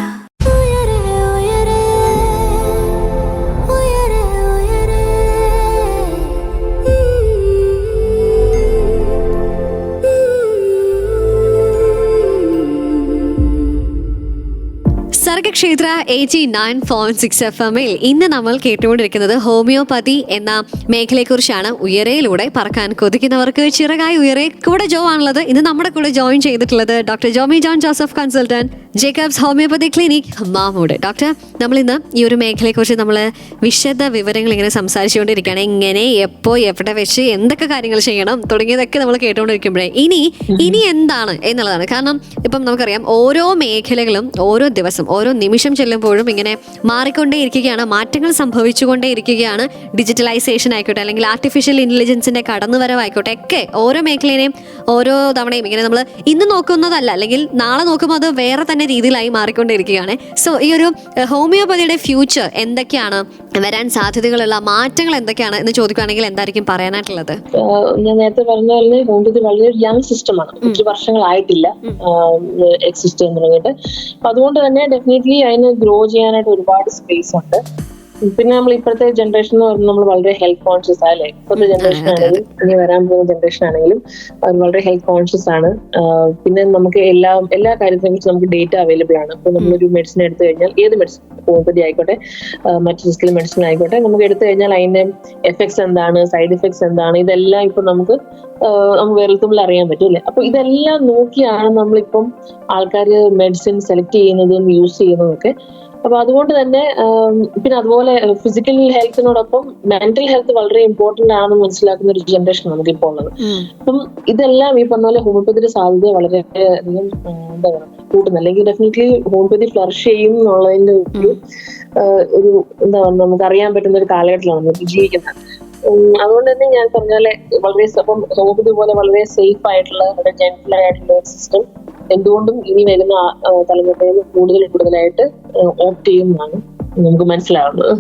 സർഗക്ഷേത്ര 89.6 FM ഇന്ന് നമ്മൾ കേട്ടുകൊണ്ടിരിക്കുന്നത് ഹോമിയോപ്പതി എന്ന മേഖലയെക്കുറിച്ചാണ്. ഉയരയിലൂടെ പറക്കാൻ കൊതിക്കുന്നവർക്ക് ചിറകായി ഉയരെ. കൂടെ ജോ ആണുള്ളത്. ഇന്ന് നമ്മുടെ കൂടെ ജോയിൻ ചെയ്തിട്ടുള്ളത് doctor Jomi John Joseph, consultant, Jacobs homeopathy clinic, Mamood. Doctor, നമ്മളിന്ന് ഈ ഒരു മേഖലയെക്കുറിച്ച് നമ്മൾ വിശദ വിവരങ്ങൾ ഇങ്ങനെ സംസാരിച്ചുകൊണ്ടിരിക്കുകയാണ്. എങ്ങനെ, എപ്പോൾ, എവിടെ വെച്ച് എന്തൊക്കെ കാര്യങ്ങൾ ചെയ്യണം തുടങ്ങിയതൊക്കെ നമ്മൾ കേട്ടുകൊണ്ടിരിക്കുമ്പോഴേ ഇനി എന്താണ് എന്നുള്ളതാണ്. കാരണം ഇപ്പം നമുക്കറിയാം ഓരോ മേഖലകളും ഓരോ ദിവസം ഓരോ നിമിഷം ചെല്ലുമ്പോഴും ഇങ്ങനെ മാറിക്കൊണ്ടേയിരിക്കുകയാണ്, മാറ്റങ്ങൾ സംഭവിച്ചുകൊണ്ടേയിരിക്കുകയാണ്. ഡിജിറ്റലൈസേഷൻ ആയിക്കോട്ടെ, അല്ലെങ്കിൽ ആർട്ടിഫിഷ്യൽ ഇന്റലിജൻസിന്റെ കടന്നുവരവായിക്കോട്ടെ, ഒക്കെ ഓരോ മേഖലയെയും ഓരോ തവണയും ഇങ്ങനെ നമ്മൾ ഇന്ന് നോക്കുന്നതല്ല, അല്ലെങ്കിൽ നാളെ നോക്കുമ്പോൾ അത് വേറെ തന്നെ രീതിയിലായി മാറിക്കൊണ്ടിരിക്കുകയാണ്. സോ ഈ ഒരു ഹോമിയോപ്പതിയുടെ ഫ്യൂച്ചർ എന്തൊക്കെയാണ്, വരാൻ സാധ്യതകളുള്ള മാറ്റങ്ങൾ എന്തൊക്കെയാണ് എന്ന് ചോദിക്കുകയാണെങ്കിൽ എന്തായിരിക്കും പറയാനായിട്ടുള്ളത്? ഞാൻ നേരത്തെ പറഞ്ഞ പോലെ ഹോമിയോപ്പതി വളരെ യങ് സിസ്റ്റമാണ്, ഒത്തിരി വർഷങ്ങളായിട്ടില്ല എക്സിസ്റ്റ് ചെയ്യാൻ തുടങ്ങിയിട്ട്. അപ്പൊ അതുകൊണ്ട് തന്നെ ഡെഫിനറ്റ്ലി അതിന് ഗ്രോ ചെയ്യാനായിട്ട് ഒരുപാട് സ്പേസ് ഉണ്ട്. പിന്നെ നമ്മൾ ഇപ്പോഴത്തെ ജനറേഷൻ എന്ന് പറയുന്നത് നമ്മൾ വളരെ ഹെൽത്ത് കോൺഷ്യസ് അല്ലേ. ഇപ്പോഴത്തെ ജനറേഷൻ ആണെങ്കിലും ഇനി വരാൻ പോകുന്ന ജനറേഷൻ ആണെങ്കിലും അവർ വളരെ ഹെൽത്ത് കോൺഷ്യസ് ആണ്. പിന്നെ നമുക്ക് എല്ലാ കാര്യത്തിനെ കുറിച്ച് നമുക്ക് ഡേറ്റ അവൈലബിൾ ആണ്. ഇപ്പൊ നമ്മളൊരു മെഡിസിൻ എടുത്തു കഴിഞ്ഞാൽ, ഏത് മെഡിസിൻ, ഹോമിയോപ്പതി ആയിക്കോട്ടെ മറ്റു ഫിസിക്കൽ മെഡിസിൻ ആയിക്കോട്ടെ, നമുക്ക് എടുത്തു കഴിഞ്ഞാൽ അതിന്റെ എഫക്ട്സ് എന്താണ്, സൈഡ് എഫക്ട്സ് എന്താണ്, ഇതെല്ലാം ഇപ്പൊ നമുക്ക് വിരൽത്തുമ്പിൽ അറിയാൻ പറ്റും അല്ലേ. അപ്പൊ ഇതെല്ലാം നോക്കിയാണ് നമ്മളിപ്പം ആൾക്കാർ മെഡിസിൻ സെലക്ട് ചെയ്യുന്നതും യൂസ് ചെയ്യുന്നതും ഒക്കെ. അപ്പൊ അതുകൊണ്ട് തന്നെ പിന്നെ അതുപോലെ ഫിസിക്കൽ ഹെൽത്തിനോടൊപ്പം മെന്റൽ ഹെൽത്ത് വളരെ ഇമ്പോർട്ടന്റ് ആണെന്ന് മനസ്സിലാക്കുന്ന ഒരു ജനറേഷൻ നമുക്കിപ്പോൾ ഉള്ളത്. അപ്പം ഇതെല്ലാം ഈ പറഞ്ഞ പോലെ ഹോമിയോപ്പതിയുടെ സാധ്യത വളരെയധികം എന്താ പറയുക കൂട്ടുന്നു. അല്ലെങ്കിൽ ഡെഫിനറ്റ്ലി ഹോമിയോപ്പതി ഫ്ലറിഷ് ചെയ്യും എന്നുള്ളതിന്റെ ഒരു എന്താ പറയുക നമുക്ക് അറിയാൻ പറ്റുന്ന ഒരു കാലഘട്ടത്തിലാണ് നമുക്ക് ജീവിക്കുന്നത്. അതുകൊണ്ട് തന്നെ ഞാൻ പറഞ്ഞ പോലെ വളരെ അപ്പം ഹോമിയോപ്പതി പോലെ വളരെ സേഫ് ആയിട്ടുള്ള വളരെ ജെന്റിൽ ആയിട്ടുള്ള ഒരു സിസ്റ്റം എന്തുകൊണ്ടും ഇനി വരുന്ന തലമുറയിൽ കൂടുതലായിട്ട് ഓപ്റ്റ് ചെയ്യുന്നതാണ് നമുക്ക് മനസ്സിലാവുന്നത്.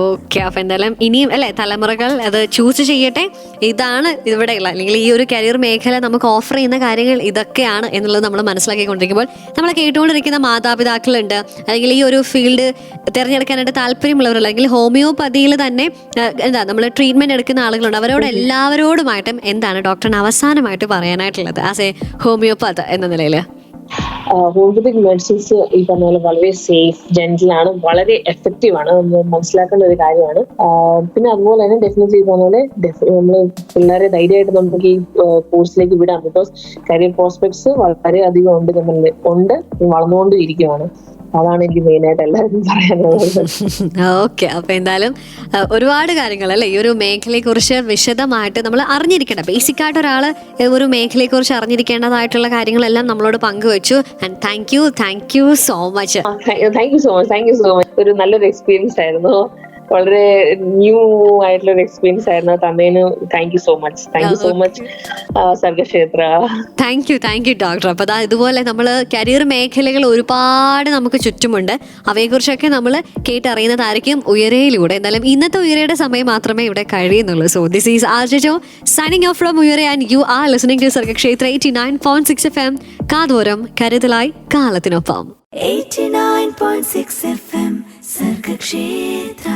ഓക്കെ, അപ്പൊ എന്തായാലും ഇനിയും അല്ലെ തലമുറകൾ അത് ചൂസ് ചെയ്യട്ടെ. ഇതാണ് ഇവിടെയുള്ള, അല്ലെങ്കിൽ ഈ ഒരു കരിയർ മേഖല നമുക്ക് ഓഫർ ചെയ്യുന്ന കാര്യങ്ങൾ ഇതൊക്കെയാണ് എന്നുള്ളത് നമ്മൾ മനസ്സിലാക്കിക്കൊണ്ടിരിക്കുമ്പോൾ നമ്മൾ കേട്ടുകൊണ്ടിരിക്കുന്ന മാതാപിതാക്കളുണ്ട്, അല്ലെങ്കിൽ ഈ ഒരു ഫീൽഡ് തിരഞ്ഞെടുക്കാനായിട്ട് താല്പര്യമുള്ളവരുള്ള, അല്ലെങ്കിൽ ഹോമിയോപ്പതിയിൽ തന്നെ എന്താ നമ്മൾ ട്രീറ്റ്മെന്റ് എടുക്കുന്ന ആളുകളുണ്ട്. അവരോട് എല്ലാവരോടുമായിട്ടും എന്താണ് ഡോക്ടറിന് അവസാനമായിട്ട് പറയാനായിട്ടുള്ളത് ആസ് എ ഹോമിയോപ്പത്ത് എന്ന നിലയിൽ? ഹോമിയോപ്പതിക് മെഡിസിൻസ് ഈ പറഞ്ഞ പോലെ വളരെ സേഫ്, ജെന്റിലാണ്, വളരെ എഫക്റ്റീവ് ആണ്, നമ്മൾ മനസ്സിലാക്കേണ്ട ഒരു കാര്യമാണ്. പിന്നെ അതുപോലെ തന്നെ ഡെഫിനറ്റ്ലി ഈ പറഞ്ഞ പോലെ നമ്മള് പിള്ളേരെ ധൈര്യമായിട്ട് നമുക്ക് ഈ കോഴ്സിലേക്ക് വിടാം. ബിക്കോസ് കരിയർ പ്രോസ്പെക്ട്സ് വളരെ അധികം ഉണ്ട്, വളർന്നുകൊണ്ടും ഇരിക്കുകയാണ്. അതാണ് എനിക്ക് മെയിനായിട്ട് എല്ലാവരും പറയാനുള്ളത്. ഓക്കെ, അപ്പൊ എന്തായാലും ഒരുപാട് കാര്യങ്ങൾ അല്ലെ ഈ ഒരു മേഖലയെ കുറിച്ച് വിശദമായിട്ട് നമ്മൾ അറിഞ്ഞിരിക്കേണ്ട, ബേസിക് ആയിട്ട് ഒരാൾ ഒരു മേഖലയെ കുറിച്ച് അറിഞ്ഞിരിക്കേണ്ടതായിട്ടുള്ള കാര്യങ്ങളെല്ലാം നമ്മളോട് പങ്കുവെച്ചു. And thank you so much. Thank you so much. ഒരു നല്ലൊരു എക്സ്പീരിയൻസ് ആയിരുന്നു, വളരെ ന്യൂ ആയിട്ടുള്ള ഒരു എക്സ്പീരിയൻസ് ആയിരുന്നു തന്നതിന്. Thank you so much Sargakshetra. Thank you doctor. അപ്പൊ ഇതുപോലെ നമ്മൾ കരിയർ മേഖലകൾ ഒരുപാട് നമുക്ക് ചുറ്റുമുണ്ട്, അവയെക്കുറിച്ചൊക്കെ നമ്മൾ കേട്ടറിയുന്നതായിരിക്കും ഉയരയിലൂടെ. എന്നാലും ഇന്നത്തെ ഉയരയുടെ സമയം മാത്രമേ ഇവിടെ കഴിയുന്നുള്ളൂ. So this is RJ Jo signing off from Uyare and you are listening to Sargakshetra 89.6 FM. കാതോരം കരുതലായി കാലത്തിനൊപ്പം. 89.6 FM സർഗക്ഷേത്ര.